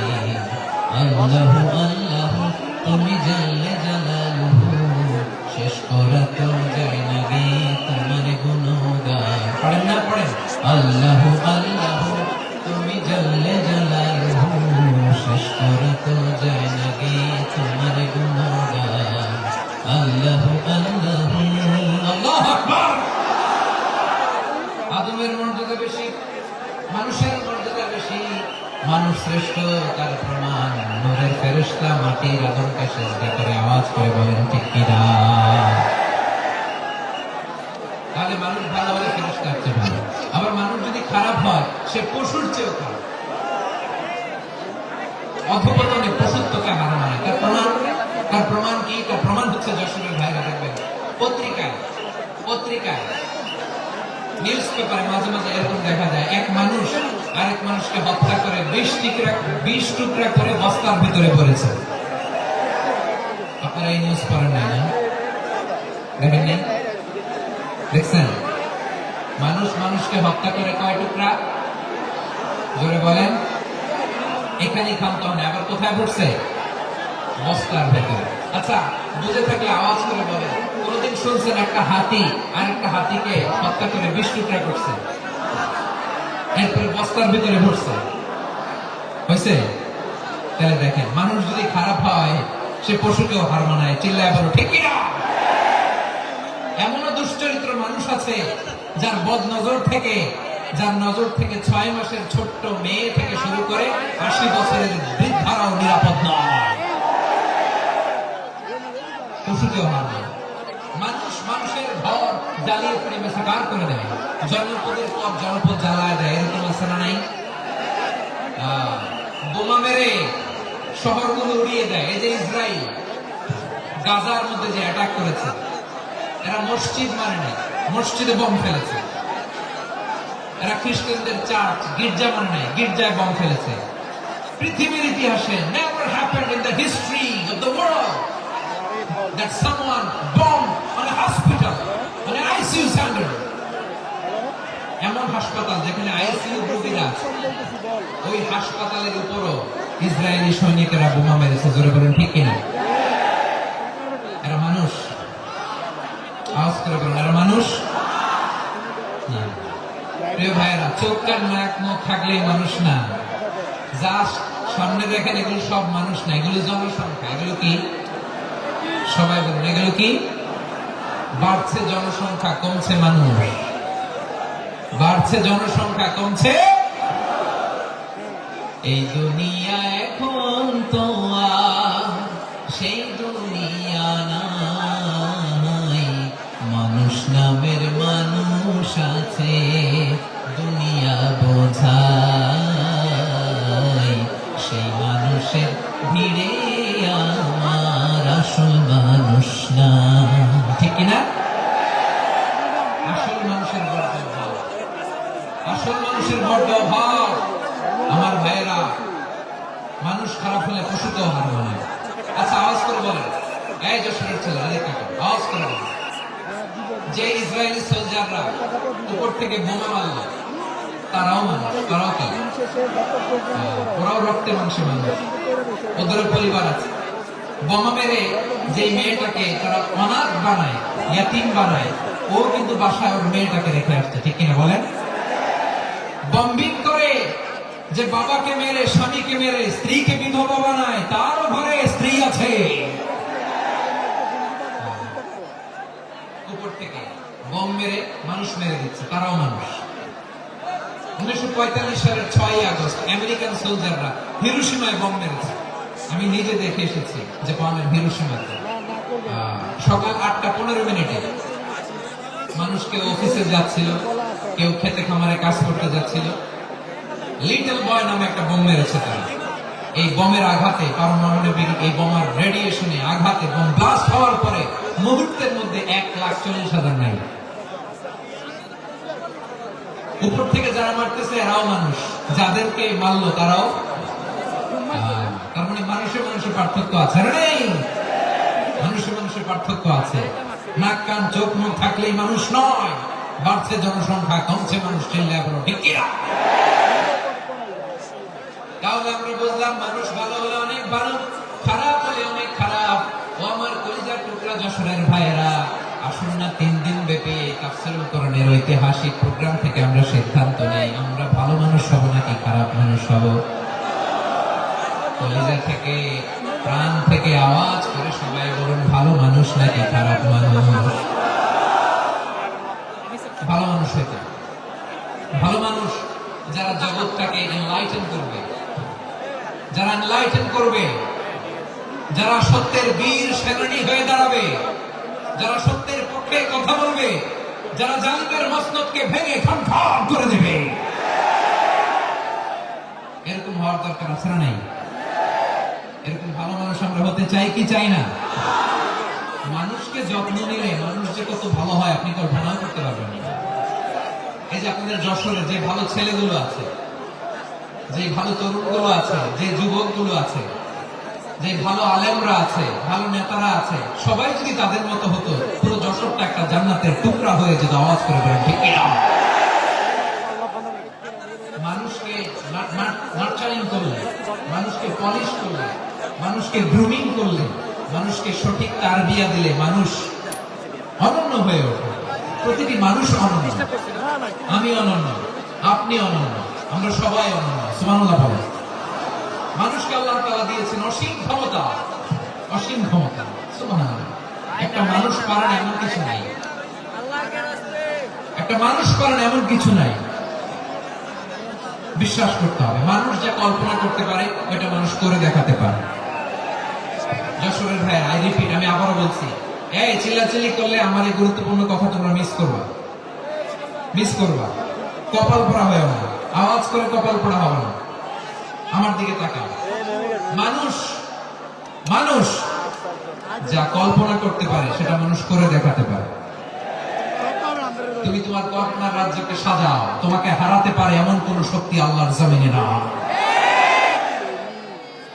Speaker 2: আল্লাহু আল্লাহু তুমি জাল্লে জালালুহু, শেষ করা তো যায় না গে তোমার গুণগান। পড়েন না? পড়েন। আল্লাহু আল্লাহু তুমি জাল্লে জালালুহু, শেষ করা তো যায় না গে তোমার গুণগান। আল্লাহু আল্লাহু। আল্লাহু আকবার। আদমের মর্যাদা বেশি, মানুষের মর্যাদা বেশি, মানুষ শ্রেষ্ঠ, তার প্রমাণ নূরের ফেরেশতা মাটির আদমকে সিজদা করে। আওয়াজ করে বলেন ঠিক কিনা? তাহলে মানুষ ভালো হলে ফেরেশতার চেয়ে ভালো, আবার মানুষ যদি খারাপ হয় সে পশুর চেয়েও খারাপ। অধপতনে পশুত্বকে হার মানায়। তার প্রমাণ, তার প্রমাণ কি? তার প্রমাণ হচ্ছে যশোরের ভাইরা দেখবেন পত্রিকায়, পত্রিকায় নিউজ পেপারে মাঝে মাঝে এরকম দেখা যায়, এক মানুষ আরেক মানুষকে হত্যা করে 20 টুকরা করে বস্তার ভিতরে পড়েছে। আপনারা এই নিউজ পড়েন নাই না? দেখেন নাই? দেখছেন? মানুষ মানুষকে হত্যা করে কয় টুকরা? জোরে বলেন। এখানে ক্ষান্ত হয়, আবার কোথায় পড়ছে? বস্তার ভেতরে। আচ্ছা, বুঝে থাকলে আওয়াজ করে বলেন, কোনদিন শুনছেন একটা হাতি আর একটা হাতিকে হত্যা করে 20 টুকরা করছে, এরপরে বস্তার ভিতরে ভরছে? হয়েছে? তাহলে দেখেন, মানুষ যদি খারাপ হয় সে পশুকেও হার মানায়। চিল্লায় বলো ঠিক কিনা? এমনও দুশ্চরিত্র মানুষ আছে যার বদ নজর থেকে, যার নজর থেকে 6 মাসের ছোট্ট মেয়ে থেকে শুরু করে 80 বছরের বৃদ্ধারাও নিরাপদ নয়। পশুকেও হার মানায়। মানুষ মানুষের ঘর জ্বালিয়ে পুড়ে মেসাকার করে দেয়, জনপদের পর জনপদ জ্বালায় দেয়। এরকম আছে না নাই? বোমা মেরে শহরগুলো উড়িয়ে দেয়। এই যে ইসরায়েল গাজার মধ্যে যে অ্যাটাক করেছে, এরা মসজিদ মানে নাই, মসজিদে বোম ফেলেছে। এরা খ্রিস্টানদের চার্চ, গির্জা মানে নাই, গির্জায় বোম ফেলেছে। পৃথিবীর ইতিহাসে never happened in the history of the world that someone bombed on a hospital, on an ICU center. এমন হাসপাতাল যেখানে আইসিইউ রোগীরা, ওই হাসপাতালের উপরও ইসরায়েলি সৈনিকেরা বোমা মেরেছে। জোরে বলেন ঠিক কিনা? চোখ কান নাক মুখ থাকলে মানুষ না, যা সামনে দেখেন এগুলো সব মানুষ না, এগুলো জনসংখ্যা। এগুলো কি সবাই বলুন, এগুলো কি? বাড়ছে জনসংখ্যা, কমছে মানুষ। বাড়ছে জনসংখ্যা, কমছে। এই দুনিয়া এখন তো আর সেই দুনিয়া নাই, মানুষ নামের মানুষ আছে, দুনিয়া বোঝায়, সেই মানুষের ভিড়ে আমার আসল মানুষ না। ঠিক কিনা? আসল মানুষের বড্ড অভাব, আসল মানুষের বড্ড অভাব। আমার ভাইয়েরা, মানুষ খারাপ হলে পশুতেও হার মানে। আচ্ছা, আওয়াজ করে বলেন, এই যশোরের ছেলে, আওয়াজ করে বলেন, যে ইসরায়েলি সোলজাররা উপর থেকে বোমা মারল, তারাও মানুষ, তারাও কি? ওরাও রক্তে মাংসে মানুষ, ওদেরও পরিবার আছে। বোমা মেরে যে মেয়েটাকে তারা অনাথ বানায়, ইয়াতিম বানায়, ও কিন্তু বাসায় ওর মেয়েটাকে রেখে আসছে। ঠিক কিনা বলেন? বম্বিং করে যে বাবাকে মেরে, স্বামীকে মেরে স্ত্রীকে বিধবা বানায়, তারও ঘরে স্ত্রী আছে। উপর থেকে বম মেরে মানুষ মেরে দিচ্ছে, তারাও মানুষ। 1945 সালের 6 আগস্ট আমেরিকান সোলজাররা হিরোশিমায় বম মেরেছে। আমি নিজে দেখে এসেছি জাপানের হিরোশিমাতে। সকাল 8:15 মানুষ কেউ অফিসে যাচ্ছিল, কেউ খেতে খামারে কাজ করতে যাচ্ছিল। লিটল বয় নামে একটা বোম মেরেছে তারা। এই বোমের আঘাতে, পারমাণবিক এই বোমার রেডিয়েশনে আঘাতে বোম ব্লাস্ট হওয়ার পরে মুহূর্তের মধ্যে 1,40,000 নাই। উপর থেকে যারা মারতেছে এরাও মানুষ, যাদেরকে মারলো তারাও। তার মানে মানুষের মানুষের পার্থক্য আছে না? নেই? মানুষের মানুষের পার্থক্য আছে। নাক কান চোখ মুখ থাকলেই মানুষ নয়। বাড়ছে জনসংখ্যা, কমছে মানুষ। চিল্লায় বলো ঠিক কিনা? তাহলে আমরা বুঝলাম মানুষ ভালো হলে অনেক ভালো, খারাপ হলে অনেক খারাপ। ও আমার কলিজার টুকরা যশোরের ভাইয়েরা, আসুন না 3 দিন ব্যাপী তাফসীরুল কোরআনের ঐতিহাসিক প্রোগ্রাম থেকে আমরা সিদ্ধান্ত নেই, আমরা ভালো মানুষ হব নাকি খারাপ মানুষ হব। কলিজা থেকে, প্রাণ থেকে আওয়াজ করে সবাই বলুন, ভালো মানুষ নাকি খারাপ মানুষ? ভালো মানুষ হইতে, ভালো মানুষ যারা জগৎটাকে এনলাইটেন করবে, যারা এনলাইটেন করবে, যারা সত্যের বীর সেনানী হয়ে দাঁড়াবে, যারা সত্যের পক্ষে কথা বলবে, যারা জালিমের মসনদকে ভেঙে খণ্ডন করে দেবে। এরকম হওয়ার দরকার আছে না নাই? এরকম ভালো মানুষ আমরা হতে চাই কি চাই না? মানুষকে যত্ন নিলে মানুষ যে কত ভালো হয় আপনি কল্পনাও করতে পারবেন না। এই যে আপনাদের যশোরে যে ভালো ছেলেগুলো আছে, যে ভালো তরুণগুলো আছে, যে যুবকগুলো আছে, যে ভালো আলেমরা আছে, ভালো নেতারা আছে, সবাই যদি তাদের মতো হতো, পুরো যশোরটা একটা জান্নাতের টুকরা হয়ে যেত। আওয়াজ করে বলেন ঠিক কিনা? মানুষকে নার্চারিং করলে, মানুষকে পলিশ করলে, মানুষকে গ্রুমিং করলে, মানুষকে সঠিক তারবিয়া দিলে মানুষ অনন্য হয়ে ওঠে। প্রতিটি মানুষ অনন্য। আমি অনন্য, আপনি অনন্য, আমরা সবাই অনন্য। সুবহানাল্লাহ বলেন। মানুষকে আল্লাহ তাআলা দিয়েছেন অসীম ক্ষমতা, অসীম ক্ষমতা। সুবহানাল্লাহ। একটা মানুষ পারেন এমন কিছু নাই, একটা মানুষ পারেন এমন কিছু নাই। বিশ্বাস করতে হবে, মানুষ যা কল্পনা করতে পারে ওইটা মানুষ করে দেখাতে পারে। যশোরের ভাই, আই রিপিট, আমি আবারও বলছি, এই চিল্লাচিল্লি করলে আমার এই গুরুত্বপূর্ণ কথা তোমরা মিস করবা, মিস করবা। কপাল পোড়া হয়ে না, আওয়াজ করে কপাল পোড়া হবে না। আমার দিকে তাকাও। মানুষ, মানুষ যা কল্পনা করতে পারে সেটা মানুষ করে দেখাতে পারে। তুমি তোমার কল্পনার রাজ্যকে সাজাও, তোমাকে হারাতে পারে এমন কোন শক্তি আল্লাহর জমিনে না।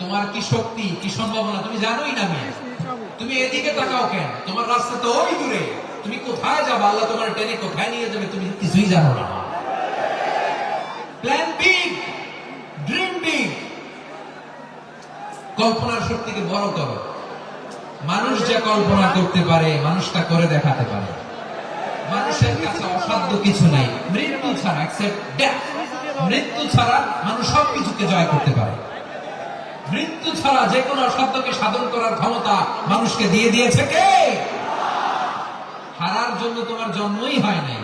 Speaker 2: তোমার কি শক্তি, কি সম্ভাবনা তুমি জানোই না। তুমি এদিকে তাকাও কেন? তোমার রাস্তা তো ওই দূরে। তুমি কোথায় যাবে, আল্লাহ তোমার টেনে কোথায় নিয়ে যাবে তুমি কিছুই জানো না। Plan big, dream big. কল্পনার শক্তিকে বড় করো। মানুষ যা কল্পনা করতে পারে মানুষ তা করে দেখাতে পারে। মানুষের কাছে অসাধ্য কিছু নাই, মৃত্যু ছাড়া, এক্সেপ্ট ডেথ। মৃত্যু ছাড়া মানুষ সবকিছুকে জয় করতে পারে। মৃত্যু ছাড়া যে কোনো অসাধ্যকে সাধন করার ক্ষমতা মানুষকে দিয়ে দিয়েছে কে? হারার জন্য তোমার জন্মই হয় নাই,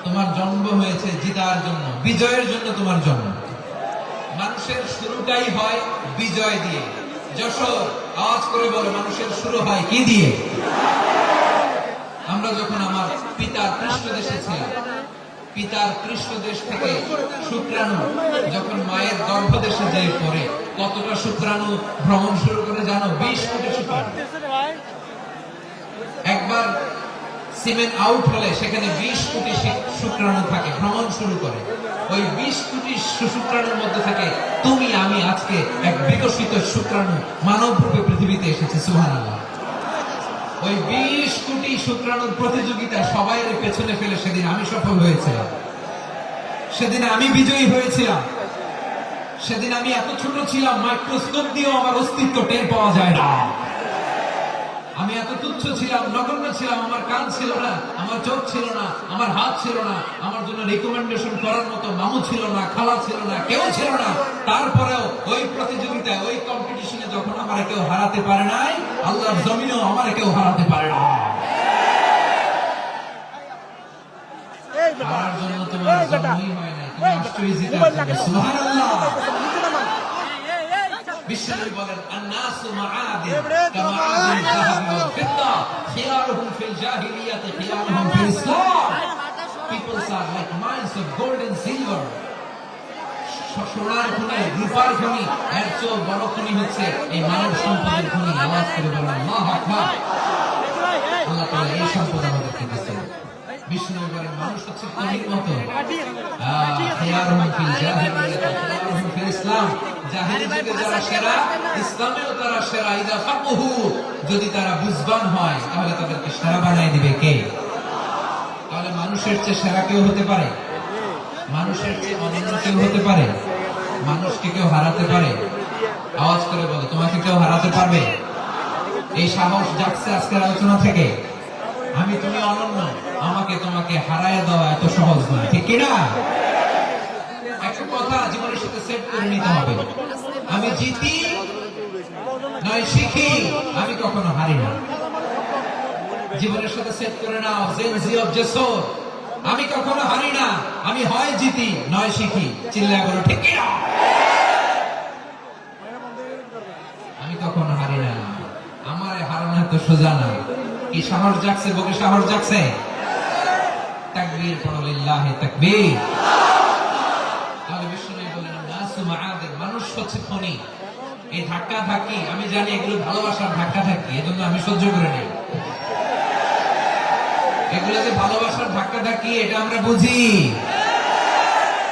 Speaker 2: তোমার জন্ম হয়েছে জিতার জন্য, বিজয়ের জন্য তোমার জন্ম। মানুষের শুরুটাই হয় বিজয় দিয়ে। যশোর আওয়াজ করে বলে মানুষের শুরু হয় কি দিয়ে? আমরা যখন আমার পিতার পৃষ্ঠদেশে ছিলাম, পিতার পৃষ্ঠদেশ থেকে শুক্রাণু যখন মায়ের গর্ভদেশে যেয়ে পড়ে, কতটা শুক্রাণু ভ্রমণ শুরু করে জানো? 20 কোটি শুক্রাণু। একবার সিমেন্ট আউট হলে সেখানে 20 কোটি শুক্রাণু থাকে, ভ্রমণ শুরু করে। ওই 20 কোটি শুক্রাণুর মধ্যে থেকে তুমি আমি আজকে এক বিকশিত শুক্রাণু মানব রূপে পৃথিবীতে এসেছে। সুবহানাল্লাহ। ওই 20 কোটি শুক্রাণুর প্রতিযোগিতা সবাই পেছনে ফেলে সেদিন আমি সফল হয়েছিলাম, সেদিন আমি বিজয়ী হয়েছিলাম। সেদিন আমি এত ছোট ছিলাম, মাইক্রোস্কোপ দিয়েও আমার অস্তিত্ব টের পাওয়া যায় না। আমি এত তুচ্ছ ছিলাম, নগণ্য ছিলাম। আমার কান ছিল না, আমার চোখ ছিল না, আমার হাত ছিল না, আমার জন্য রিকমেন্ডেশন করার মতো মামু ছিল না, খালা ছিল না, কেউ ছিল না। তারপরেও ওই প্রতিযোগিতায়, ওই কম্পিটিশনে যখন আমার কেউ হারাতে পারে নাই, আল্লাহর জমিনেও আমার কেউ হারাতে পারে না। হারার জন্য তোমার জন্মই হয় নাই, তুমি আসছো জিতার জন্য। সুবহানাল্লাহ। বিশ্বনবী বলেন, আন-নাসু মাআদিন কামাআদিন যাহাবি ওয়াল ফিদ্দা খিয়ারুহুম ফিল জাহিলিয়াতি খিয়ারুহুম ফিল ইসলাম। People are like mines of gold and silver. সোনার খনি, রূপার খনি, এর চেয়েও বড় খনি হচ্ছে এই মানব সম্পদের খনি। আওয়াজ করে বলেন আল্লাহু আকবার। আল্লাহ তাআলা এই সম্পদ আমাদেরকে দিয়েছেন। বিষ্ণু বলেন মানুষ হচ্ছে খনির মতো। খিয়ারুহুম ফিল জাহিলিয়াতি খিয়ারুহুম ফিল ইসলাম। জাহেলি যুগে যারা সেরা, ইসলামেও তারা সেরা। ইদা ফাকহু, যদি তারা বুঝবান হয় তাহলে তাদেরকে সেরা বানিয়ে দিবে কে? তাহলে মানুষের চেয়ে সেরা কেউ হতে পারে? মানুষের চেয়ে অনন্য কেউ হতে পারে? মানুষকে কেউ হারাতে পারে? আওয়াজ করে বলো, তোমাকে কেউ হারাতে পারবে? এই সাহস জাগছে আজকের আলোচনা থেকে। আমি তুমি অনন্য, আমাকে তোমাকে হারায় দেওয়া এত সহজ নয়, ঠিক কিনা? একটা কথা জীবনের সাথে সেট করে নিতে হবে, আমি জিতি নয় শিখি, আমি কখনো হারি না। জীবনের সাথে সেট করে নাও, জেনজি অফ যশোর, আমি কখনো হারি না, আমি হয় জিতি নয় শিখি। চিল্লায় বলো ঠিক কিনা? আমি কখনো হারি না, আমার হারানো এত সোজা না। কি সাহস জাগছে? বুকে সাহস জাগছে? তাকবীর পড়ো, লিল্লাহি তাকবীর। তাহলে বিশ্বনবী বলেন নাসু মাআদিন, মানুষ হচ্ছে খনি। এই ধাক্কা ধাক্কি, আমি জানি এগুলো ভালোবাসার ধাক্কা ধাক্কি, এজন্য আমি সহ্য করে নেই। এগুলো যে ভালোবাসার ধাক্কা ধাক্কি, এটা আমরা বুঝি।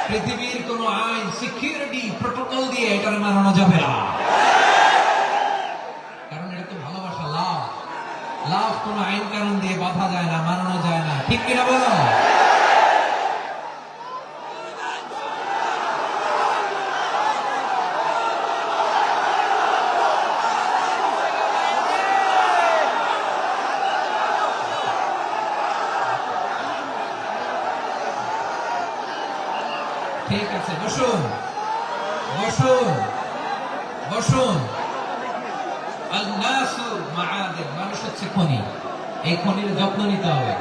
Speaker 2: পৃথিবীর কোন আইন, সিকিউরিটি প্রটোকল দিয়ে এটা মানানো যাবে না, কারণ এটা তো ভালোবাসা, লাভ। লাভ কোন আইন কানুন দিয়ে বাধা যায় না, মানানো যায় না, ঠিক কিনা বলো? ঠিক আছে, বসুন বসুন বসুন। আন-নাসু মাআদিন, মানুষ হচ্ছে খনি। এই খনির যত্ন নিতে হবে।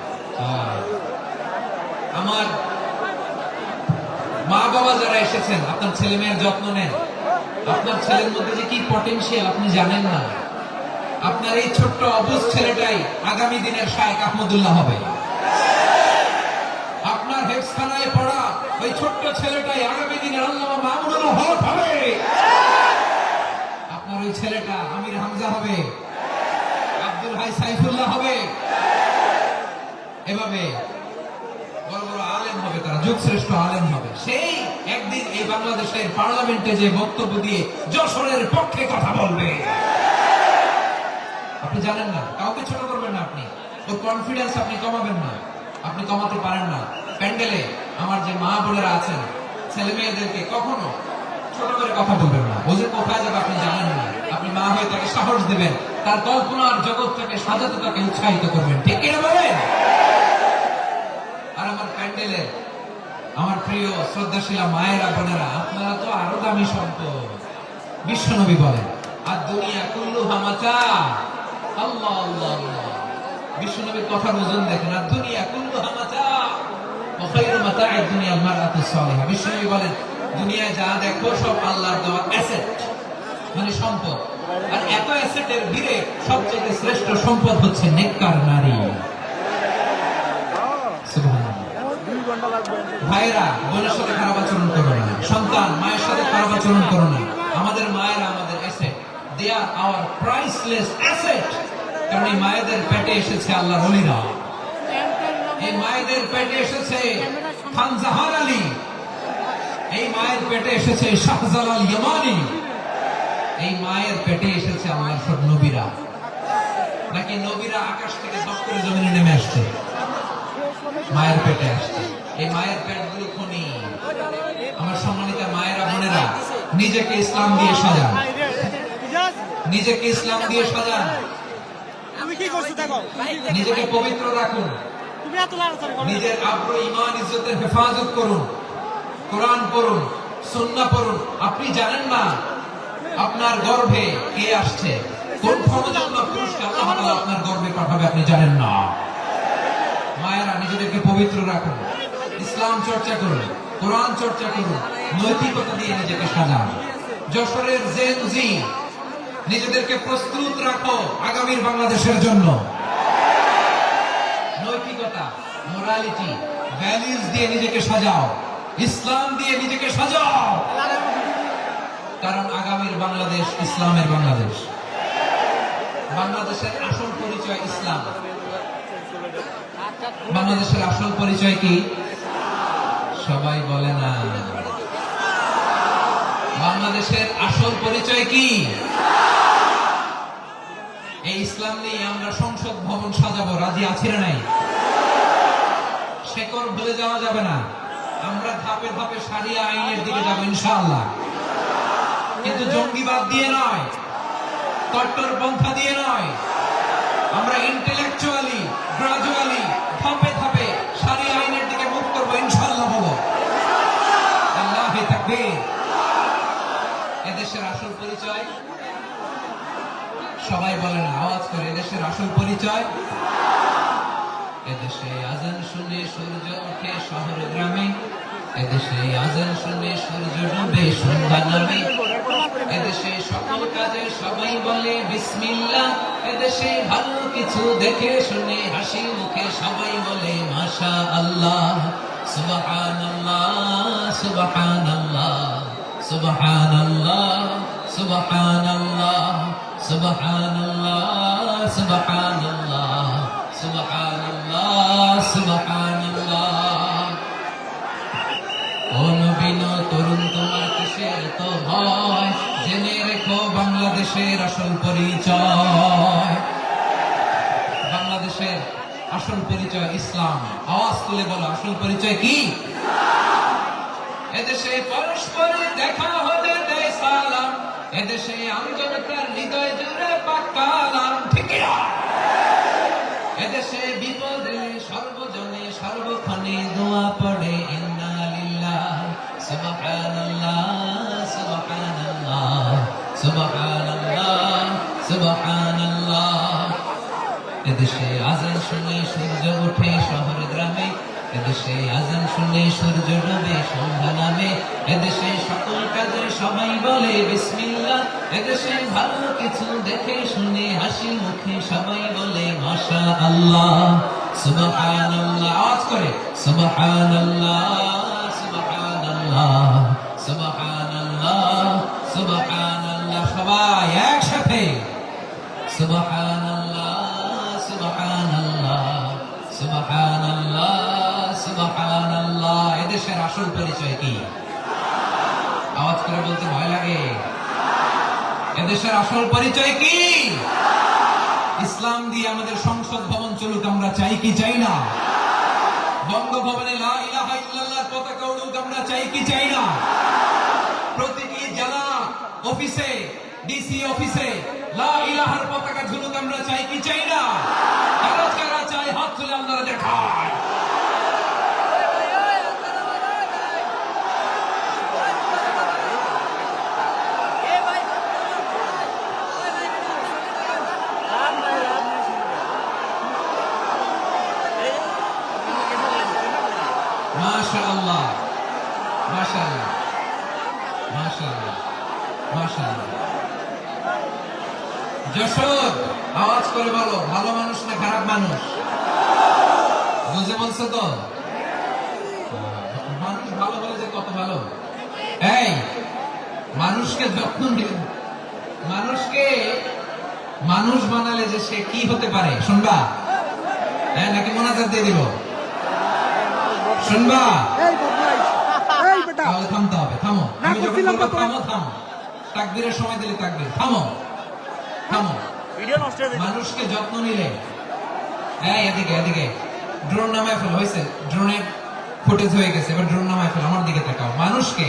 Speaker 2: আমার মা বাবা যারা এসেছেন, আপনার ছেলে মেয়ের যত্ন নেন। আপনার ছেলের মধ্যে যে কি পটেনশিয়াল আপনি জানেন না। আপনার এই ছোট্ট অবুঝ ছেলেটাই আগামী দিনের শায়েখ আহমদুল্লাহ হবে। আপনার হেফজখানায় পড়া ওই ছোট্ট ছেলেটাই আগামী দিনের আল্লামা মামুনুল হক হবে। আপনার ওই ছেলেটা আমির হামজা হবে, আব্দুল হাই সাইফুল্লাহ হবে। এভাবে বড় বড় আলেম হবে, তারা যুগশ্রেষ্ঠ আলেম হবে। সেই একদিন এই বাংলাদেশের পার্লামেন্টে যে বক্তব্য দিয়ে যশোরের পক্ষে কথা বলবে। আপনি জানেন না, কাউকে ছোট করবেন না আপনি, ওর কনফিডেন্স আপনি কমাবেন না, আপনি কমাতে পারেন না। প্যান্ডেলে আমার যে মা বোনেরা আছেন, ছেলে মেয়েদেরকে কখনো ছোট করে কথা বলবেন না। ও যে কোথায় যাবে আপনি জানেন না, আপনি মা হয়ে তাকে সাহস দিবেন, তার কল্পনার জগৎটাকে সাজাতে তাকে উৎসাহিত করবেন, ঠিক কিনা বলেন? আর আমার প্যান্ডেলে আমার প্রিয় শ্রদ্ধাশীলা মায়েরা বোনেরা, আপনারা তো আরো দামি সম্পদ। বিশ্বনবী বলেন, আর দুনিয়া কুল্লু হামাচা। আল্লাহ আল্লাহ আল্লাহ, বিশ্বনবীর কথার ওজন দেখেন। আর দুনিয়া কুল্লু হামাচা ওয়া খায়রু মাতা'আদ দুনিয়া আল মারআতু সালিহা। বিশ্বনবী বলেন, দুনিয়ায় যা দেখো সব আল্লাহর দেওয়া অ্যাসেট, মানে সম্পদ। আর এত অ্যাসেটের ভিড়ে সবচেয়ে শ্রেষ্ঠ সম্পদ হচ্ছে নেককার নারী। সুবহানাল্লাহ। ভাইরা, বোনের সাথে খারাপ আচরণ করো না। সন্তান মায়ের সাথে খারাপ আচরণ করো না। আমাদের মায়েরা আমাদের asset, they are our priceless asset. কারণ এই মায়েদের পেটে এসেছে আল্লাহর ওলিরা, এই মায়েদের পেটে এসেছে খান জাহান আলী, এই মায়ের পেটে এসেছে শাহজালাল ইয়ামানি, এই মায়ের পেটে এসেছে আল্লাহর সব নবীরা। নাকি নবীরা আকাশ থেকে দপ করে জমিনে নেমে আসছে? মায়ের পেটে আসছে। এই মায়ের পেটগুলো খনি। আমার সম্মানিত মায়েরা বোনেরা, নিজেকে ইসলাম দিয়ে সাজান, নিজেকে ইসলাম দিয়ে সাজান, নিজেকে পবিত্র রাখুন, নিজের আব্রু ঈমান ইজ্জতের হেফাজত করুন, কোরআন পড়ুন, সুন্নাহ পড়ুন। আপনি জানেন না আপনার গর্ভে কে আসছে, কোন ক্ষমতাপূর্ণ পুরুষকে আল্লাহ তাআলা আপনার গর্ভে পাঠাবে, আপনি জানেন না। মায়েরা, নিজেদেরকে পবিত্র রাখুন, ইসলাম চর্চা করুন, কোরআন চর্চা করুন, নৈতিকতা দিয়ে নিজেকে সাজান। যশোরের জেন জি, নিজেদেরকে প্রস্তুত রাখো আগামীর বাংলাদেশের জন্য। নৈতিকতা, মোরালিটি, ভ্যালুজ দিয়ে নিজেকে সাজাও, ইসলাম দিয়ে নিজেকে সাজাও। কারণ আগামীর বাংলাদেশ ইসলামের বাংলাদেশ। বাংলাদেশের আসল পরিচয় ইসলাম। বাংলাদেশের আসল পরিচয় কি? সবাই বলে না। বাংলাদেশের আসল পরিচয় কি? এই ইসলাম নিয়ে আমরা সংসদ ভবন সাজাবো, রাজি আছি না নাই? শেকড় ভুলে যাওয়া যাবে না। আমরা ধাপে ধাপে শারিয়া আইনের দিকে যাবো ইনশাআল্লাহ, কিন্তু জঙ্গিবাদ দিয়ে নয়, কট্টরপন্থা দিয়ে নয়। আমরা ইন্টেলেকচুয়ালি, গ্রাজুয়ালি, ধাপে ধাপে শারিয়া আইনের দিকে মুখ করবো ইনশাআল্লাহ। বলো আল্লাহু তাকবীর। এদেশের আসল পরিচয় সবাই বলে না, আওয়াজ করে। এদেশের আসল পরিচয়, এদেশে আজান শুনে সূর্য ওঠে শহর গ্রামে, এদেশে আজান শুনে সূর্য ডুবে সন্ধ্যা নামে, এদেশে সকল কাজে সবাই বলে বিসমিল্লাহ, এদেশে ভালো কিছু দেখে শুনে হাসি মুখে সবাই বলে মাশা আল্লাহ, সুবহানাল্লাহ সুবহানাল্লাহ সুবহানাল্লাহ সুবহানাল্লাহ সুবহানাল্লাহ সুবহানাল্লাহ সুবহানাল্লাহ সুবহানাল্লাহ। ও নবীন তরুণ, তোমার কিসের তো ভয়? জেনে রেখো বাংলাদেশের আসল পরিচয়। বাংলাদেশের আসল পরিচয় ইসলাম। আওয়াজ তুলে বলো, আসল পরিচয় কি? এদেশে পরস্পরে দেখা হলে দেয় সালাম, এদেশে আন্তরিকতার হৃদয় জুড়ে পাকালাম। ঠিক না? এদেশে বিপদে সর্বজনে সর্বক্ষণে দোয়া পড়ে ইন্না লিল্লাহ সুবহানাল্লাহ সুবহানাল্লাহ সুবহানাল্লাহ সুবহানাল্লাহ। এদেশে আজান শুনে সূর্য ওঠে শহর গ্রামে, এদেশে আজান শুনে সূর্য ডুবে সন্ধ্যা নামে, এদেশে সকল কাজে সবাই বলে বিসমিল্লাহ, এদেশে ভালো কিছু দেখে শুনে হাসি মুখে সবাই বলে মাশা আল্লাহ সুবহানাল্লাহ। আওয়াজ করে সুবহানাল্লাহ সুবহানাল্লাহ সুবহানাল্লাহ সুবহানাল্লাহ। সবাই একসাথে সুবহানাল্লাহ সুবহানাল্লাহ সুবহানাল্লাহ সুবহানাল্লাহ। এদেশের আসল পরিচয় কি? আওয়াজ করে বলতে ভয় লাগে। এদেশের আসল পরিচয় কি? ইসলাম দিয়ে আমাদের সংসদ ভবন চলুক, আমরা চাই কি চাই না? বঙ্গভবনে লা ইলাহা ইল্লাল্লাহর পতাকা উড়ুক, আমরা চাই কি চাই না? প্রতিটি জেলা অফিসে, ডিসি অফিসে লা ইলাহার পতাকা ঝুলুক, আমরা চাই কি চাই না? কারা কারা চাই হাত তুলে আপনারা দেখায়। মাশাআল্লাহ, মাশাআল্লাহ, মাশাআল্লাহ, মাশাআল্লাহ। যশোর, আওয়াজ করে বলো, ভালো মানুষ না খারাপ মানুষ? বুঝে বলছো তো? মানুষ ভালো হলে যে কত ভালো। এই মানুষকে যত্ন নিন, মানুষকে মানুষ বানালে যে সে কি হতে পারে শুনবা? হ্যাঁ, নাকি মোনাজাত দিয়ে দিব? শুনবা?
Speaker 1: এই বেটা
Speaker 2: তাহলে থামতে হবে। থামো,
Speaker 1: না
Speaker 2: আমি যখন
Speaker 1: করছিলাম
Speaker 2: বলবো
Speaker 1: তো।
Speaker 2: থামো, থামো। তাকবীরের সময় দিলে তাকবীর। থামো, থামো।
Speaker 1: ভিডিও নষ্ট হয়ে যাবে।
Speaker 2: মানুষকে যত্ন নিলে, হ্যাঁ এদিকে এদিকে, ড্রোন নামায় ফেলো। হয়েছে, ড্রোনের ফুটেজ হয়ে গেছে, এবার ড্রোন নামায় ফেলো। আমার দিকে তাকাও। মানুষকে,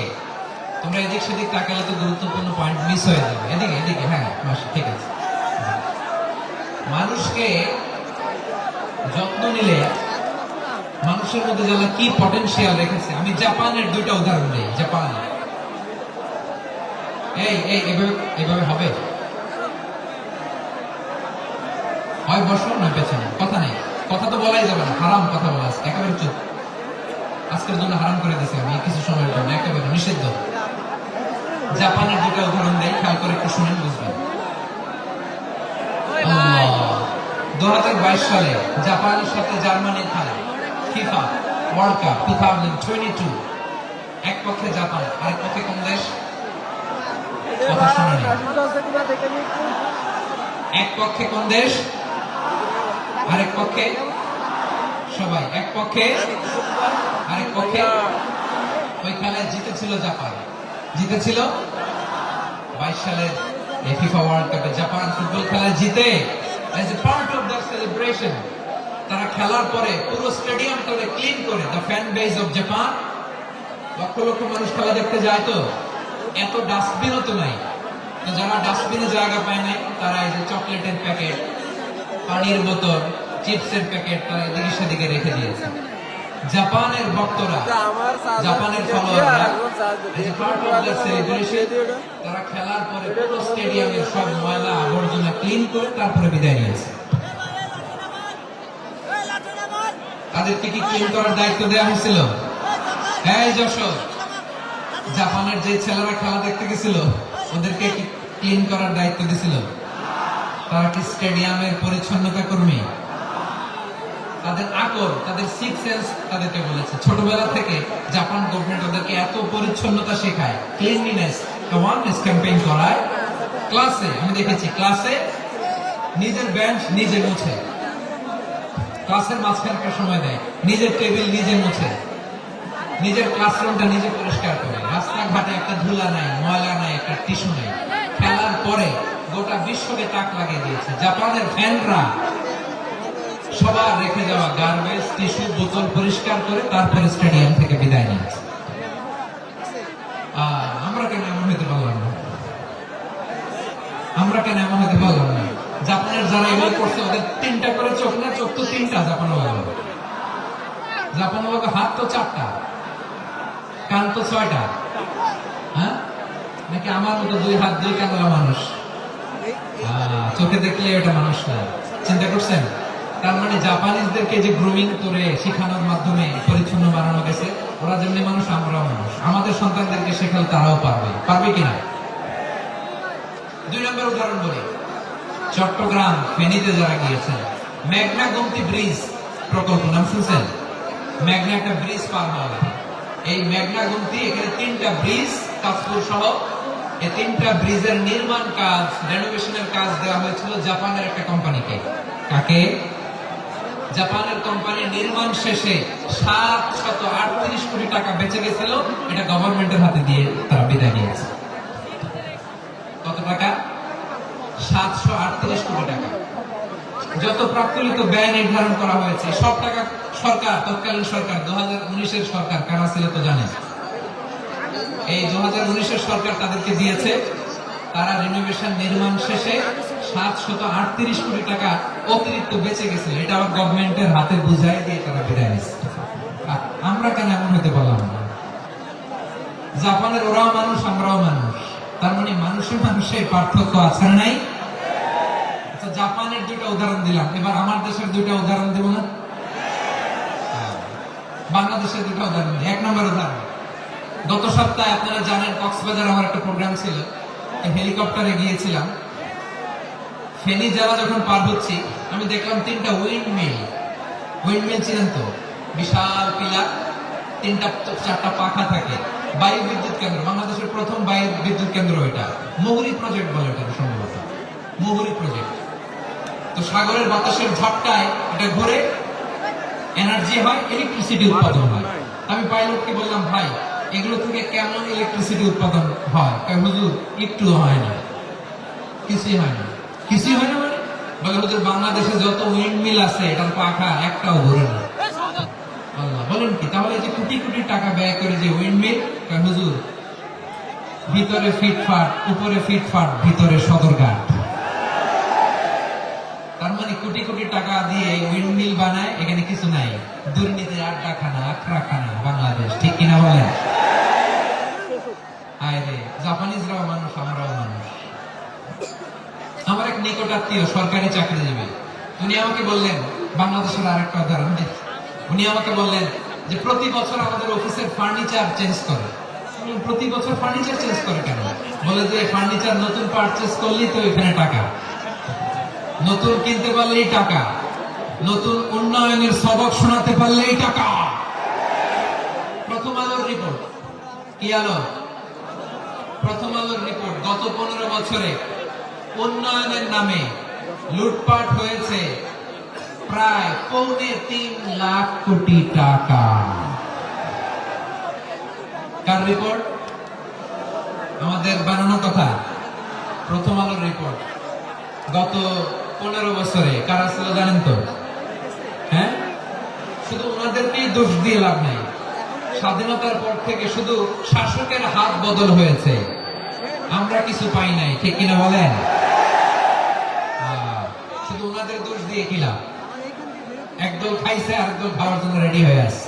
Speaker 2: তোমরা এদিক সেদিক তাকালে তো গুরুত্বপূর্ণ পয়েন্ট মিস হয়ে যাবে। এদিকে এদিকে, হ্যাঁ বাস, ঠিক আছে। মানুষকে যত্ন নিলে মানুষের মধ্যে যারা কি পটেনশিয়াল রেখেছে। আমি জাপানের দুইটা উদাহরণ দিই। জাপান, এই এই এভাবে এভাবে হবে? হয় বসো না পেছনে, কথা নেই, কথা তো বলাই যাবে না, হারাম কথা বলা আছে। একেবারে চুপ, আজকের জন্য হারাম করে দিয়েছি আমি কিছু সময়ের জন্য, একেবারে নিষিদ্ধ। জাপানের দুটো উদাহরণ দেই, খেয়াল করে একটু শুনেন, বুঝবেন। 2022 সালে জাপানের সাথে জার্মানির খেলা, ফিফা ওয়ার্ল্ড কাপ 2022। এক পক্ষে জাপান, আরেক পক্ষে কোন দেশ? কথা শুনেন। এক পক্ষে কোন দেশ, আরেক পক্ষে সবাই, এক পক্ষে আরেক পক্ষে। ওই খেলায় জিতেছিল জাপান, জিতেছিল 22 সালের এই ফিফা ওয়ার্ল্ড কাপে। জাপান ফুটবল খেলায় জিতে, as a part of their celebration, তারা খেলার পরে পুরো স্টেডিয়ামটাকে ক্লিন করে, the fan base of Japan, lakh lakh মানুষ খেলা দেখতে যায়। তো এত ডাস্টবিনও তো নাই, তো যারা ডাস্টবিনে জায়গা পায় নাই তারা এই যে চকলেটের প্যাকেট, পানির বোতল, চিপসের প্যাকেট তারা এদিকে সেদিকে রেখে দিয়েছে। জাপানের ভক্তরা, জাপানের ফলোয়াররা, তারা খেলার পরে পুরো স্টেডিয়ামের সব ময়লা আবর্জনা ক্লিন করে তারপরে বিদায় নিয়েছে। তাদেরকে কি ক্লিন করার দায়িত্ব দেওয়া হয়েছিল? হ্যাঁ যশোর, জাপানের যে ছেলেরা খেলা দেখতে গেছিল ওদেরকে কি ক্লিন করার দায়িত্ব দিছিল? তারা কি স্টেডিয়ামের পরিচ্ছন্নতা কর্মী? তাদের আকর, তাদের সিক্স সেন্স তাদেরকে বলেছে। ছোটবেলা থেকে জাপান গভর্নমেন্ট ওদেরকে এত পরিচ্ছন্নতা শেখায়, ক্লিনলিনেস অ্যাওয়ারনেস ক্যাম্পেইন করায়। ক্লাসে আমি দেখেছি, ক্লাসে নিজের বেঞ্চ নিজে মুছে, ক্লাসের মাঝখানকার সময় দেয়, নিজের টেবিল নিজে মুছে, নিজের ক্লাসরুমটা নিজে পরিষ্কার করে। রাস্তাঘাটে একটা ধুলা নাই, ময়লা নাই, একটা টিস্যু নাই। খেলার পরে গোটা বিশ্বকে তাক লাগিয়ে দিয়েছে। জাপানের ফ্যানরা সবার রেখে যাওয়া গার্বেজ, টিস্যু, বোতল পরিষ্কার করে তারপরে স্টেডিয়াম থেকে বিদায় নিয়েছে। আমরা কেন এমন হতে পারলাম না? আমরা কেন এমন হতে পারলাম না? জাপানের যারা এগুলো করছে ওদের 3টা করে চোখ না, চোখ তো 3টা জাপানের। জাপানের হাত তো 4টা, কান তো 6টা। হ্যাঁ, নাকি আমার মতো 2 হাত 2 কানওয়ালা মানুষ? চোখে দেখলে এটা মানুষ না। চিন্তা করছেন? তার মানে জাপানিজদেরকে যে গ্রুমিং করে শেখানোর মাধ্যমে পরিচ্ছন্ন বানানো গেছে, ওরা যেমনি মানুষ আমরাও মানুষ। আমাদের সন্তানদেরকে শেখালে তারাও পারবে, পারবে কিনা? 2 নম্বর উদাহরণ বলি। চট্টগ্রাম ফেনীতে যারা গিয়েছেন, মেঘনা গোমতী ব্রিজ প্রকল্প নাম শুনছেন? মেঘনা একটা ব্রিজ পার হওয়া লাগে। এই মেঘনা গোমতী, এখানে 3টা ব্রিজ, কাশপুর সহ এই 3টা ব্রিজের নির্মাণ কাজ, রেনোভেশনের কাজ দেওয়া হয়েছিল জাপানের একটা কোম্পানিকে। কাকে? জাপানের কোম্পানি। নির্মাণ শেষে 738 কোটি টাকা বেঁচে গেছিল, এটা গভর্নমেন্টের হাতে দিয়ে তারা বিদায় নিয়েছে। কত টাকা? 738 কোটি টাকা। যত প্রাপ্তলিত ব্যয় নির্ধারণ করা হয়েছে সব টাকা সরকার, তৎকালীন সরকার, 2019-এর সরকার, কারা ছিল তো জানেন? এই 2019-এর সরকার তাদেরকে দিয়েছে। তারা রিনোভেশন নির্মাণ শেষে 738 কোটি টাকা অতিরিক্ত বেঁচে গেছিল, এটা আবার গভর্নমেন্টের হাতে বুঝাই দিয়ে তারা বিদায় নিচ্ছে। আমরা কেন এমন হতে পারলাম না? জাপানের ওরাও মানুষ, আমরাও মানুষ। তার মানে মানুষের মানুষের পার্থক্য আছে না নাই? জাপানের 2টা উদাহরণ দিলাম, এবার আমার দেশের 2টা উদাহরণ দেব না? বাংলাদেশের দুটো উদাহরণ। এক নম্বর উদাহরণ, গত সপ্তাহে আপনারা জানেন কক্সবাজার আমার একটা প্রোগ্রাম ছিল, হেলিকপ্টারে গিয়েছিলাম। ফেনী জেলা যখন পার হচ্ছি আমি দেখলাম 3টা উইন্ডমিল ছিলেন তো, বিশাল পিলার, 3টা-4টা পাখা থাকে, বায়ু বিদ্যুৎ কেন্দ্র, বাংলাদেশের প্রথম বায়ু বিদ্যুৎ কেন্দ্র এটা, মুহুরী প্রজেক্ট বলে এটা সম্ভবত, মুহুরী প্রজেক্ট। তো সাগরের বাতাসের ঝটকায় এটা ঘুরে এনার্জি হয়, ইলেকট্রিসিটি উৎপাদন হয়। আমি পাইলটকে বললাম, ভাই এগুলো থেকে কেমন ইলেকট্রিসিটি উৎপাদন হয়? হুজুর একটু হয় না, কিছুই হয় না। কিছুই হয় না মানে? বলে হুজুর বাংলাদেশে যত উইন্ডমিল আছে এটার পাখা একটাও ঘুরে না। আল্লাহ, বলেন কি? তাহলে যে কোটি কোটি টাকা ব্যয় করে যে উইন্ডমিল, হুজুর ভিতরে ফিটফাট, উপরে ফিটফাট, ভিতরে সদরঘাট। তার মানে কোটি কোটি টাকা দিয়ে উইন্ডমিল বানায়, এখানে কিছু নাই। দুর্নীতির আড্ডাখানা, আখড়াখানা বাংলাদেশ, ঠিক কিনা বলেন? আয় রে, জাপানিজরাও মানুষ, আমরাও মানুষ। আমার এক নিকট আত্মীয় সরকারি চাকরিজীবী, উনি আমাকে বললেন, বাংলাদেশের আরেকটা উদাহরণ, উনি আমাকে বললেন যে প্রতি বছর আমাদের অফিসের ফার্নিচার চেঞ্জ করে। প্রতি বছর ফার্নিচার চেঞ্জ করে কেন? বলে যে ফার্নিচার নতুন পারচেজ করলেই তো এখানে টাকা, নতুন কিনতে পারলেই টাকা, নতুন উন্নয়নের সবক শোনাতে পারলেই টাকা। প্রথম আলোর রিপোর্ট, কি আলো? প্রথম আলোর রিপোর্ট, গত 15 বছরে উন্নয়নের নামে লুটপাট হয়েছে প্রায় 3.25 লাখ কোটি টাকা। কার রিপোর্ট? আমাদের বানানো কথা, প্রথম আলোর রিপোর্ট। গত 15 বছরে কারা ছিল জানেন তো? হ্যাঁ, শুধু ওনাদেরকেই দোষ দিয়ে লাভ নাই। স্বাধীনতার পর থেকে শুধু শাসকের হাত বদল হয়েছে, আমরা কিছু পাই নাই, ঠিক কিনা বলেন? শুধু ওনাদের দোষ দিয়ে কি লাভ? একদল খাইছে, আরেকদল খাওয়ার জন্য রেডি হয়ে আছে।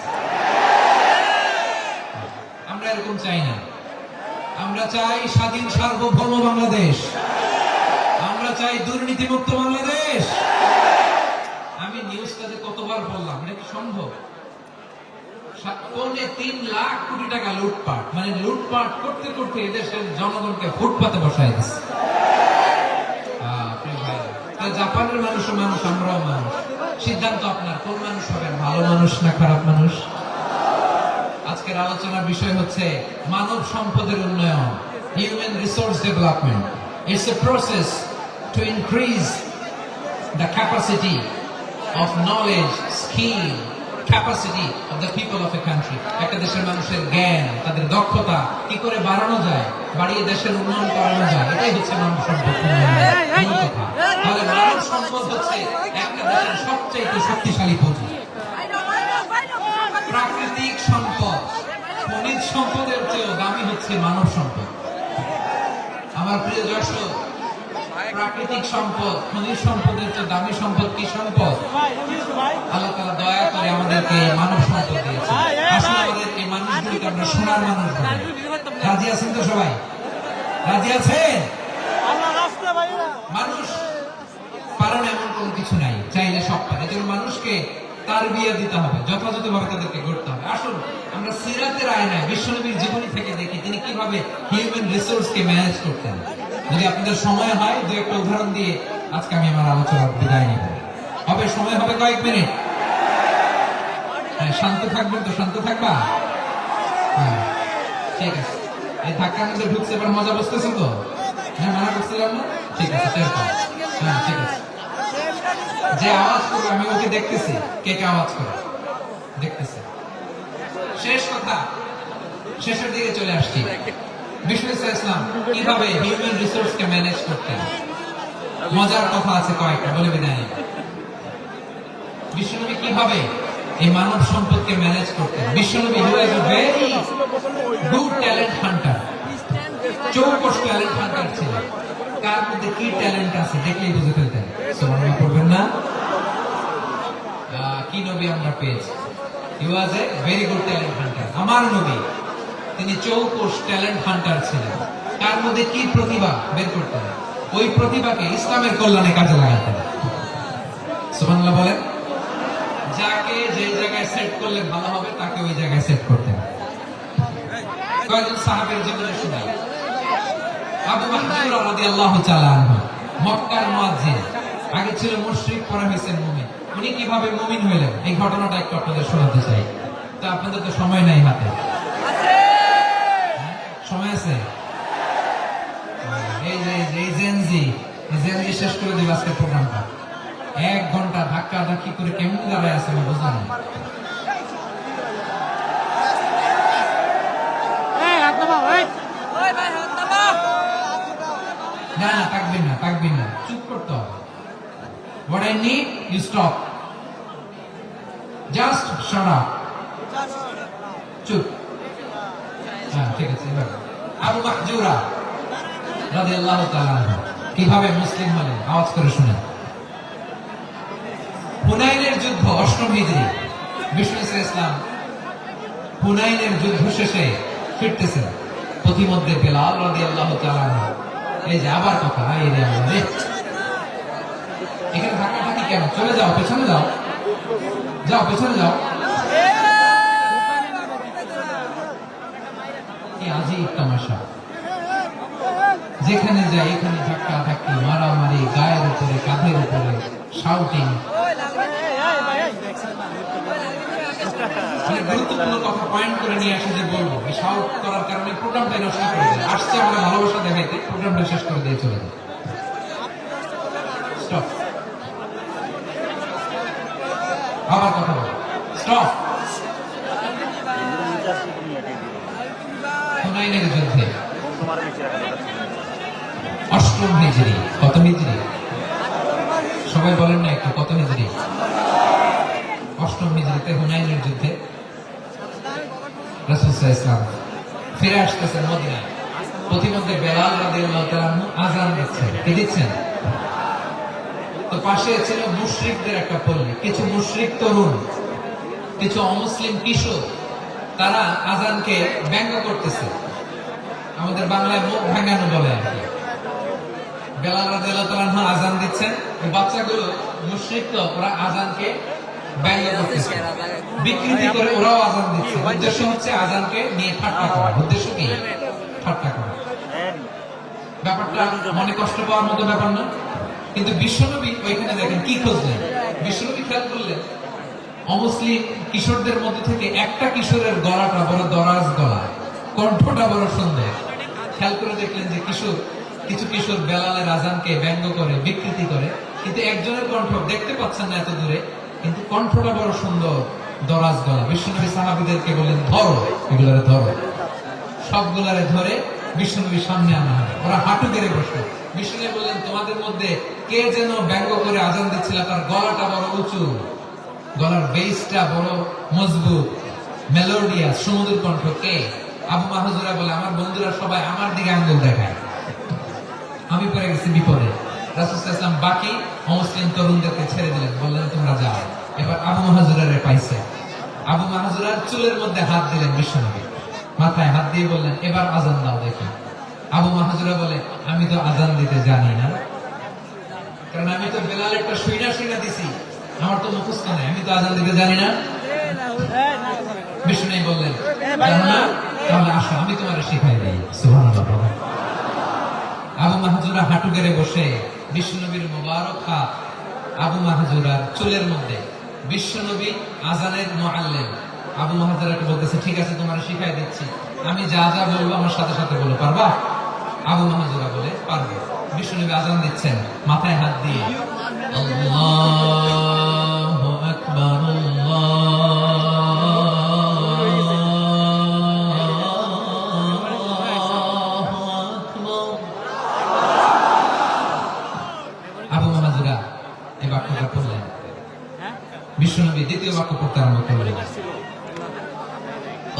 Speaker 2: আমরা এরকম চাই না। আমরা চাই স্বাধীন সার্বভৌম বাংলাদেশ, আমরা চাই দুর্নীতিমুক্ত বাংলাদেশ। আমি নিউজটাতে কতবার বললাম, এটা কি সম্ভব? 3.25 লাখ কোটি টাকা লুটপাট, মানে লুটপাট করতে করতে এদেশের জনগণকে ফুটপাতে বসায় দিচ্ছে। জাপানের মানুষও মানুষ, আমরাও মানুষ। সিদ্ধান্ত আপনার, কোন মানুষ হবেন, ভালো মানুষ না খারাপ মানুষ? আজকের আলোচনার বিষয় হচ্ছে মানব সম্পদের উন্নয়ন, human resource development. It's a process to increase the capacity of knowledge, skill, capacity of the people of a country. একটা দেশের মানুষের জ্ঞান, তাদের দক্ষতা কি করে বাড়ানো যায়, বাড়িয়ে দেশের উন্নয়ন করানো যায়, এটাই হচ্ছে মানব সম্পদ উন্নয়নের মূল কথা। তাহলে মানব সম্পদ হচ্ছে একটা দেশের সবচেয়ে শক্তিশালী পুঁজি। প্রাকৃতিক সম্পদ, খনিজ সম্পদের চেয়েও দামি হচ্ছে মানব সম্পদ। আমার প্রিয় দর্শক, প্রাকৃতিক সম্পদ, খনিজ সম্পদের চেয়ে দামি সম্পদ কি সম্পদ? আল্লাহ তাআলা দয়া করে আমাদেরকে মানব সম্পদ দিয়েছে। আসলে আমাদের এই মানুষগুলোকে আমরা সোনার মানুষ বানাই। রাজি আছেন তো সবাই? রাজি আছেন? মানুষ পারে না এমন কোনো কিছু নাই, চাইলে সব পারে। এজন্য মানুষকে তারবিয়া দিতে হবে, যথাযথভাবে তাদেরকে গড়তে হবে। আসুন আমরা সিরাতের আয়নায় বিশ্বনবীর জীবনী থেকে দেখি তিনি কিভাবে হিউম্যান রিসোর্সকে ম্যানেজ করতেন। যদি আপনাদের সময় হয়, দু একটা উদাহরণ দিয়ে আজকে আমি আমার আলোচনার বিদায় নিব। হবে সময় হবে কয়েক মিনিট। শান্ত থাকবেন তো? শান্ত থাকবা? হ্যাঁ, ঠিক আছে। এই ধাক্কার মধ্যে ঢুকছে, এবার মজা বুঝতেছে তো? হ্যাঁ, মানা করছিলাম না? ঠিক আছে, হ্যাঁ ঠিক আছে। যে আওয়াজ করবে আমি ওকে দেখতেছি, কে কে আওয়াজ করে দেখতেছি। শেষ কথা, শেষের দিকে চলে আসছি। বিষ্ণু ইসলাম কিভাবে হিউম্যান রিসোর্সকে ম্যানেজ করতেন, মজার কথা আছে কয়েকটা, বলে বিদায় নেব। বিশ্বনবী কিভাবে এই মানব সম্পদকে ম্যানেজ করতেন? বিশ্বনবী was a very good talent hunter, চৌকস ট্যালেন্ট হান্টার ছিলেন। কার মধ্যে কি ট্যালেন্ট আছে দেখলেই বুঝে ফেলতেন। সুবহানাল্লাহ পড়বেন না? কি নবী আমরা পেয়েছি? He was a very good talent hunter. আমার নবী তিনি চৌকস ট্যালেন্ট হান্টার ছিলেন। কার মধ্যে কি প্রতিভা বের করতেন, ওই প্রতিভাকে ইসলামের কল্যাণে কাজে লাগাতেন। সুবহানাল্লাহ বলেন। যাকে যে জায়গায় সেট করলে ভালো হবে তাকে ওই জায়গায় সেট করতেন। কয়েকজন সাহাবীর জীবনে শোনাই। আবু মাহযুরা রাদিয়াল্লাহু তাআলা আনহু মক্কার মুয়াজ্জিন, আগে ছিল মুশরিক, পরে হয়েছেন মুমিন। উনি কিভাবে মুমিন হলেন এই ঘটনাটা একটু আপনাদের শোনাতে চাই। তো আপনাদের তো সময় নাই হাতে, সময় আছে? এই জেনজি শেষ করে দিবে আজকের প্রোগ্রামটা। 1 ঘন্টা ধাক্কা ধাক্কি করে কেমন দাঁড়ায় আছে আমি বুঝলাম না। না না, থাকবেন না, চুপ করতে হবে। What I need, you stop. Just shut up. চুপ। হ্যাঁ, ঠিক আছে। এবার আবু মাহযুরা রাদিয়াল্লাহু তাআলা আনহু কিভাবে মুসলিম হলেন আওয়াজ করে শুনেন। হুনাইনের যুদ্ধ 8ম হিজরি, বিষ্ণু ইসলাম হুনাইনের যুদ্ধ শেষে ফিরতেছেন। পথিমধ্যে বেলাল রাদিয়াল্লাহু তাআলা আনহু, এই যে আবার কথা, এই রে আল্লাহ রে, এখানে ধাক্কাধাক্কি কেন? চলে যাও, পেছনে যাও, পেছনে যাও। কি আজীব তামাশা! যেখানে যাই এখানে ধাক্কা ধাক্কি, মারামারি, গায়ের উপরে, কাঁধের উপরে, শাউটিং। গুরুত্বপূর্ণ কথা পয়েন্ট করে নিয়ে আসে যে বলবো, এই শাউট করার কারণে প্রোগ্রামটা নষ্ট করে দেয়। আসছে আমরা ভালোবাসা দেখাইতে, প্রোগ্রামটা শেষ করে দিয়ে চলে যায়। স্টপ। আবার কথা বলো, স্টপ। হুনাইনের যুদ্ধে 8ম হিজরি, কত হিজরি সবাই বলেন না একটু, কত হিজরি? 8ম হিজরিতে হুনাইনের যুদ্ধে রাসূল সাল্লাল্লাহু আলাইহি ওয়াসাল্লাম ফিরে আসতেছেন মদিনায়। পথিমধ্যে বেলাল রাদিয়াল্লাহু তাআলা আনহু আযান দিচ্ছেন। কি দিচ্ছেন? তো পাশে ছিল মুশরিকদের একটা পল্লী, কিছু মুশরিক তরুণ, কিছু অমুসলিম কিশোর, তারা আযানকে ব্যঙ্গ করতেছে। আমাদের বাংলায় মুখ ভাঙানো বলে আর কি। বেলাল রাদিয়াল্লাহু তাআলা আনহু আযান দিচ্ছেন, এই বাচ্চাগুলো মুশরিক, তো ওরা আযানকে ব্যঙ্গ করতেছে, বিকৃতি করে ওরাও আযান দিচ্ছে। উদ্দেশ্য হচ্ছে আযানকে নিয়ে ঠাট্টা করা। উদ্দেশ্য কি? ঠাট্টা করা। ব্যাপারটা মনে কষ্ট পাওয়ার মতো ব্যাপার না, কিন্তু বিশ্বনবী ওইখানে দেখেন কি খুঁজলেন। বিশ্বনবী খেয়াল করলেন অমুসলিম কিশোরদের মধ্যে থেকে একটা কিশোরের গলাটা বড় দরাজ গলা, কণ্ঠটা বড় সুন্দর। খেয়াল করে দেখলেন যে কিছু কিশোর বেলালের আযানকে ব্যঙ্গ করে, বিকৃতি করে, কিন্তু একজনের কণ্ঠ দেখতে পাচ্ছেন না এত দূরে, কিন্তু কণ্ঠটা বড় সুন্দর, দরাজ গলা। বিশ্বনবী সাহাবীদেরকে বললেন, ধরো এগুলারে, ধরো। সবগুলারে ধরে বিশ্বনবীর সামনে আনা হবে। ওরা হাঁটু গেড়ে বসলো। বিশ্বনবী বললেন, তোমাদের মধ্যে কে যেন ব্যঙ্গ করে আযান দিচ্ছিল, তার গলাটা বড় উঁচু, গলার বেসটা বড় মজবুত, মেলোডিয়াস, সুমধুর কণ্ঠ, কে? আবু মাহযুরা বলে, আমার বন্ধুরা সবাই আমার দিকে আঙ্গুল দেখায়, আমি পড়ে গেছি বিপদে। রাসূল সাল্লাল্লাহু আলাইহি ওয়াসাল্লাম বাকি অমুসলিম তরুণদেরকে ছেড়ে দিলেন, বললেন তোমরা যাও। এবার আবু মাহযুরারে পাইছে। আবু মাহযুরার চুলের মধ্যে হাত দিলেন বিশ্বনবী, মাথায় হাত দিয়ে বললেন, এবার আযান দাও দেখি। আবু মাহযুরা বলে, আমি তো আযান দিতে জানি না, কারণ আমি তো বেলালেরটা শুইনা দিছি, আমার তো মুখস্থ নাই, আমি তো আযান দিতে জানি না। বিশ্বনবী বললেন, জানো না? তাহলে আসো, আমি তোমারে শিখাই দিই। সুবহানাল্লাহ। আবু মাহযুরা হাঁটু গেড়ে বসে বিশ্বনবীর মোবারক হাত আবু মাহযুরার চুলের মধ্যে। বিশ্বনবী আযানের মুআল্লিম। আবু মাহযুরাকে বলতেছে, ঠিক আছে তোমারে শিখাই দিচ্ছি, আমি যা যা বলবো আমার সাথে সাথে বলো, পারবা? আবু মাহযুরা বলে, পারবো। বিশ্বনবী আযান দিচ্ছেন, মাথায় হাত দিয়ে আল্লাহু আকবার, বিশ্বনবী দ্বিতীয় বাক্য পড়তে আরম্ভ করলেন,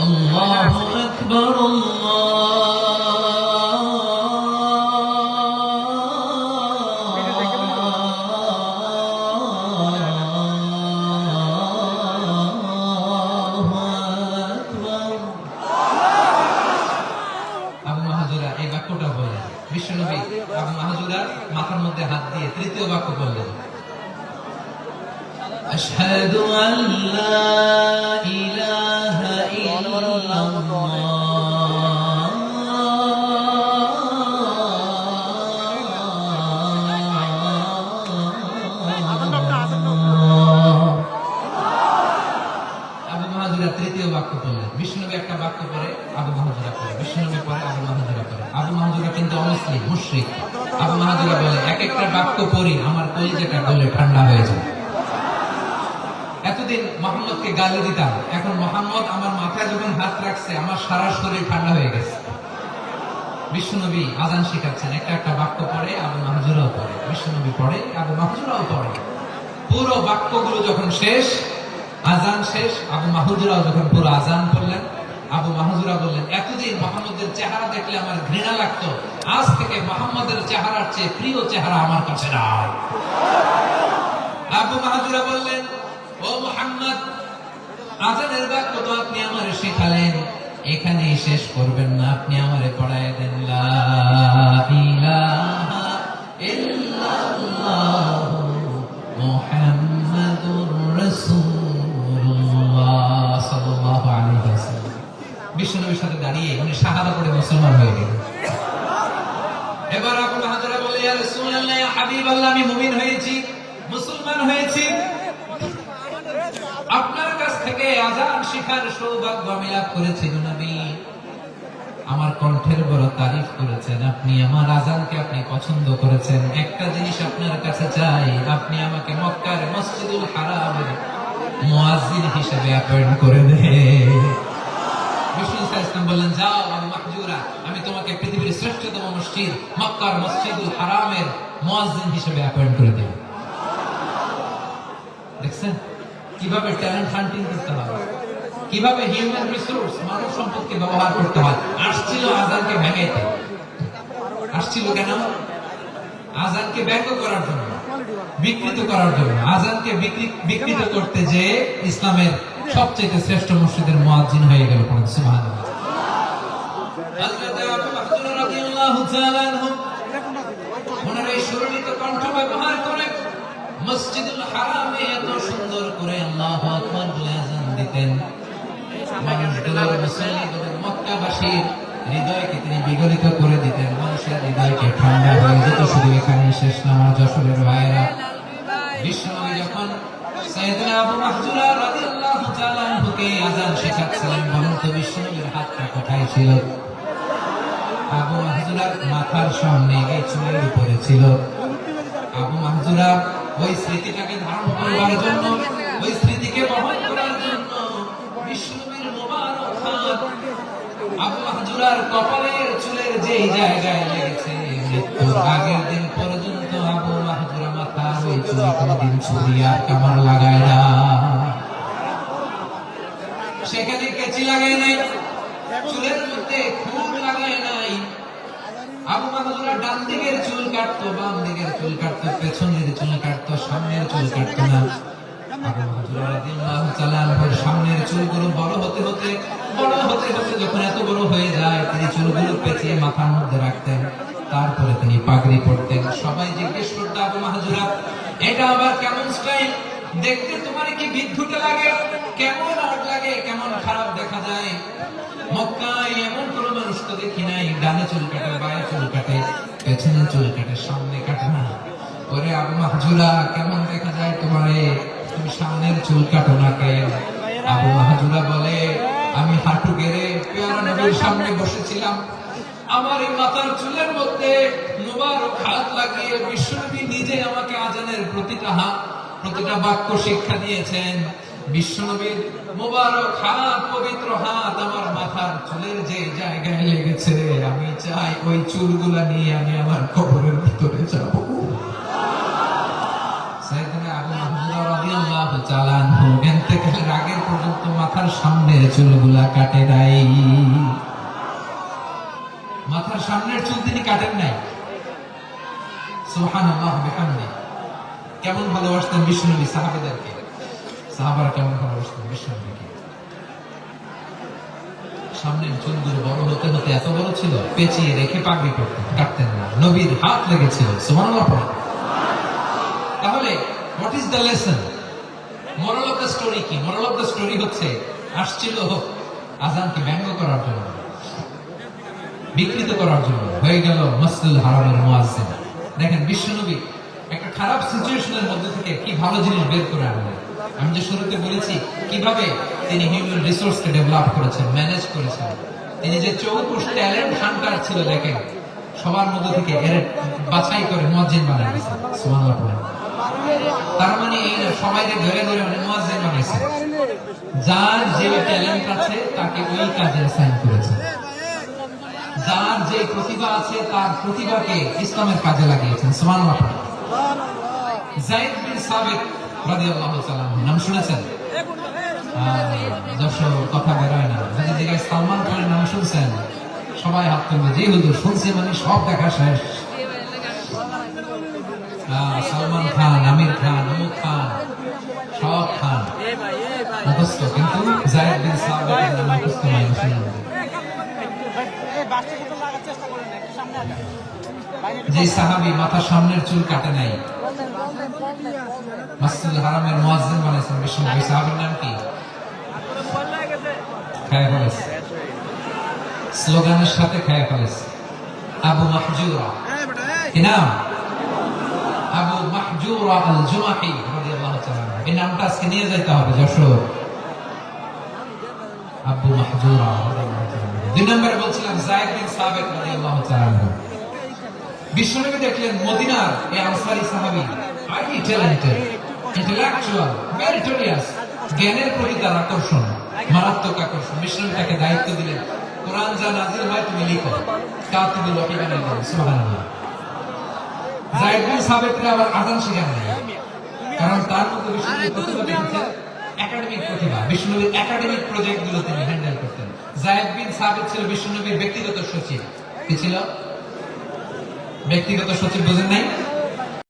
Speaker 2: আল্লাহু আকবার, আবু মাহযুরা এই বাক্যটা বললেন। বিশ্বনবী আবু মাহযুরার মাথার মধ্যে হাত দিয়ে তৃতীয় বাক্য বললেন, أشهد أن لا إله إلا الله আবু মাহাজুরা তৃতীয় বাক্য পড়লেন। বিষ্ণুনবী একটা বাক্য পরে আবু মাহাজুরা পড়ে, বিষ্ণুনবী পরে আবু মাহাজুরা পড়ে। আবু মাহাজুরা কিন্তু অমুসলিম, মুশরিক। আবু মাহাজুরা বলে, এক একটা বাক্য পড়ি আমার কলিজাটা গলে ঠান্ডা হয়ে যায়। এতদিন মোহাম্মদকে গালি দিতাম, এখন মোহাম্মদ আমার মাথায় যখন হাত রাখছে আমার সারা শরীর ঠান্ডা হয়ে গেছে। বিষ্ণুনবী আজান শিখাচ্ছেন, একটা একটা বাক্য পড়ে আবু মাহাজুরাও পড়ে, বিষ্ণুনবী পড়ে আবু মাহাজুরাও পড়ে। পুরো বাক্যগুলো যখন শেষ, আজান শেষ, আবু মাহাজুরাও যখন পুরো আজান পড়লেন, আবু মাহাজুরা বললেন, এতদিন মোহাম্মদের চেহারা দেখলে আমার ঘৃণা লাগতো, আজ থেকে মোহাম্মদের চেহারার চেয়ে প্রিয় চেহারা আমার কাছে নাই। আবু মাহাজুরা বললেন, ও মুহাম্মদ, আজানের বাক্য তো আপনি আমারে শেখালেন, এখানেই শেষ করবেন না, আপনি আমারে পড়ায় দেন লা ইলাহা ইল্লাল্লাহু মুহাম্মাদুর রাসূলুল্লাহ সাল্লাল্লাহু আলাইহি ওয়াসাল্লাম। বিশ্বনবীর সাথে দাঁড়িয়ে উনি শাহাদা পড়ে মুসলমান হয়ে গেলেন। এবার আবু মাহাজুরা বলে, ইয়া রাসূলুল্লাহ, ইয়া হাবিবাল্লাহ, আমি মুমিন হয়েছি, মুসলমান হয়েছি, আপনার কাছ থেকে আজান শিখার সৌভাগ্য আমি লাভ করেছি। নবী আমার কণ্ঠের বড় তারিফ করেছেন, আপনি আমার আজানকে আপনি পছন্দ করেছেন। একটা জিনিস আপনার কাছে চাই, আপনি আমাকে মক্কার মসজিদুল হারামের মুয়াজ্জিন হিসেবে অ্যাপয়েন্ট করে দেন। বিষ্ণু ইসলাম বললেন, যাও আবু মাহজুরা, আমি তোমাকে পৃথিবীর শ্রেষ্ঠতম মসজিদ মক্কার মসজিদুল হারামের মুয়াজ্জিন হিসেবে অ্যাপয়েন্ট করে দেব। দেখছেন কিভাবে ট্যালেন্ট হান্টিং করতে হয়, কিভাবে হিউম্যান রিসোর্স মানব সম্পদকে ব্যবহার করতে হয়। আসছিল আজানকে ভেঙাইতে, আসছিল কেন? আজানকে ব্যঙ্গ করার জন্য, বিকৃত করার জন্য। আজানকে বিকৃত করতে যে ইসলামের সবচেয়ে শ্রেষ্ঠ মসজিদের মুয়াজ্জিন হয়ে গেল। পড়েন সুবহানাল্লাহ। হযরত আবু মাহজুর রাদিয়াল্লাহু তাআলা আনহু ওনার এই সুরলিত কণ্ঠ ব্যবহার করে মসজিদুল হারামে এত সুন্দর করে আল্লাহু আকবার বলে আযান দিতেন। মানুষগুলোর, মুসল্লিদের, মক্কাবাসীর হৃদয়কে তিনি বিগলিত করে দিতেন, মানুষের হৃদয়কে ঠান্ডা হয়ে যেত। শুধু এখানে শেষ না, আমার যশোরের ভাইয়েরা, বিশ্বনবী যখন সাইয়েদনা আবু মাহজুরা রাদিয়াল্লাহু তাআলা আনহুকে আযান শেখাচ্ছিলেন, বলুন তো বিশ্বনবীর হাতটা কোথায় ছিল? আবু মাহজুরার মাথার সামনে, এই চুলের উপরে ছিল। আবু মাহজুরা ওই স্মৃতিটাকে ধারণ করবার জন্য, ওই স্মৃতিকে বহন করার জন্য বিশ্বনবীর মোবারক হাত আবু মাহজুরার কপালের চুলের যেই জায়গায় লেগেছে, মৃত্যুর আগের দিন পর্যন্ত আবু মাহজুরা মাথার ওই চুলে কোনদিন ছুরি আর কামড় লাগায় না, সেখানে কেচি লাগায় নাই, চুলের মধ্যে খুব লাগায় নাই। আবু মাহজুরা ডান দিকের চুল কাটতো, বাম দিকের চুল কাটতো, পেছনের চুল কাটতো, সামনের চুল কাটতো না। আবু মাহজুরা রাদিয়াল্লাহু তাআলা আনহুর সামনের চুলগুলো বড় হতে হতে যখন এত বড় হয়ে যায়, তিনি চুলগুলো পেঁচিয়ে মাথার মধ্যে রাখতেন, তারপরে তিনি পাগড়ি পরতেন। সবাই জিজ্ঞেস করতো, আবু মাহজুরা, এটা আবার কেমন স্টাইল? দেখতে তোমার কি বিদ্যুটে লাগে? কেমন আট লাগে, কেমন খারাপ দেখা যায়। মক্কায় এমন কোন মানুষ তো দেখি নাই, ডানে চুল কাটে, বায়ে চুল কাটে, পেছনে চুল কাটে, সামনে কাটে না। ওরে আবু মাহজুরা, কেমন দেখা যায় তোমারে? তুমি সামনের চুল কাটো না কেন? আবু মাহজুরা বলে, আমি হাঁটু গেড়ে পেয়ারা নবীর সামনে বসেছিলাম, আমার এই মাথার চুলের মধ্যে মুবারক হাত লাগিয়ে বিশ্বনবী নিজে আমাকে আজানের প্রতিটা বাক্য শিক্ষা দিয়েছেন। বিশ্বনবীর মুবারক হাত, পবিত্র হাত আমার মাথার চুলের যে জায়গায় লেগেছে, আমি চাই ওই চুলগুলা নিয়ে আমি আমার কবরের ভিতরে যাব। সাইয়েদনা আবু মাহজুরা রাদিয়াল্লাহু তাআলা আনহু ইন্তেকালের আগের পর্যন্ত মাথার সামনের চুলগুলা কাটে নাই, মাথার সামনের চুল তিনি কাটেন নাই। সুবহানাল্লাহ বিহামদি। কেমন ভালোবাসতেন বিশ্বনবী সাহাবাদেরকে, সাহাবারা কেমন ভালোবাসতেন বিশ্বনবীকে। সামনের চুলগুলো বড় হতে হতে এত বড় ছিল, পেঁচিয়ে রেখে পাগড়ি করতেন, কাটতেন না। নবীর হাত লেগেছিল। সুবহানাল্লাহ। তাহলে what is the lesson? Moral of the story কি? মোরাল অফ দ্য স্টোরি হচ্ছে আসছিল আজানকে ব্যঙ্গ করার জন্য, বিকৃত করার জন্য, হয়ে গেল মসজিদুল হারামের মুয়াজ্জিন। দেখেন বিশ্বনবী একটা খারাপ সিচুয়েশনের মধ্যে থেকে কি ভালো জিনিস বের করে আনলেন। আমি যে শুরুতে বলেছি কিভাবে তিনি হিউম্যান রিসোর্সকে ডেভেলপ করেছেন, ম্যানেজ করেছেন। তিনি যে চৌকুশ ট্যালেন্ট হান্টার ছিল, দেখেন সবার মধ্যে থেকে এর বাছাই করে মুয়াজ্জিন বানাইছেন। সুবহানাল্লাহ। তার মানে এই না সবাই ধরে ধরে মানে মুয়াজ্জিন বানাইছেন। যার যে ট্যালেন্ট আছে তাকে ওই কাজে অ্যাসাইন করেছেন। যার যে প্রতিভা আছে তার প্রতিভাকে ইসলামের কাজে লাগিয়েছেন। সুবহানাল্লাহ। যায়েদ বিন সাবিত রাদিয়াল্লাহু তাআলা নাম শুনেছেন? দর্শক কথা বেরোয় না। যদি জিজ্ঞাসা সালমান খানের নাম শুনছেন, সবাই হাত তুলবে, যে হুজুর শুনছি মানে সব দেখা শেষ। সালমান খান, আমির খান, অমুক খান, সব খান মুখস্থ, কিন্তু যায়েদ বিন সাবিতের নাম মুখস্থ নাই। যে সাহাবী মাথার সামনের চুল কাটে নাই, মসজিদুল হারামের মুয়াজ্জিন বানাইছেন বিশ্বনবী, সাহাবীর নাম কি? খায় ফেলেছে, স্লোগানের সাথে খায় ফেলেছে। আবু মাহজুরা, কি নাম? আবু মাহজুরা আল জুমাহি রাদিয়াল্লাহু তাআলা। এই নামটা আজকে নিয়ে যাইতে হবে যশোর। আবু মাহজুরা রাদিয়াল্লাহু তাআলা। দুই নম্বরে বলছিলাম যায়েদ বিন সাবিত রাদিয়াল্লাহু তাআলা। বিশ্বনবী দেখলেন মদিনার এই আনসারী সাহাবী হাইলি ট্যালেন্টেড, ইন্টেলেকচুয়াল, মেরিটোরিয়াস, জ্ঞানের প্রতি তার আকর্ষণ, মারাত্মক আকর্ষণ। বিশ্বনবী তাকে দায়িত্ব দিলেন, কোরআন যা নাযিল হয় তুমি লিখো, কাতিবুল ওহী বানাই দাও। সুবহানাল্লাহ। যায়েদ বিন সাবিতকে আবার আযান শেখান নাই, কারণ তার মধ্যে বিশ্বনবী প্রতিভা দেখেছেন, একাডেমিক প্রতিভা। বিশ্বনবীর একাডেমিক প্রজেক্ট গুলো তিনি হ্যান্ডেল করতেন। যায়েদ বিন সাবিত ছিল বিশ্বনবীর ব্যক্তিগত সচিব। কি ছিল? ব্যক্তিগত সচিব, বুঝেন নাই?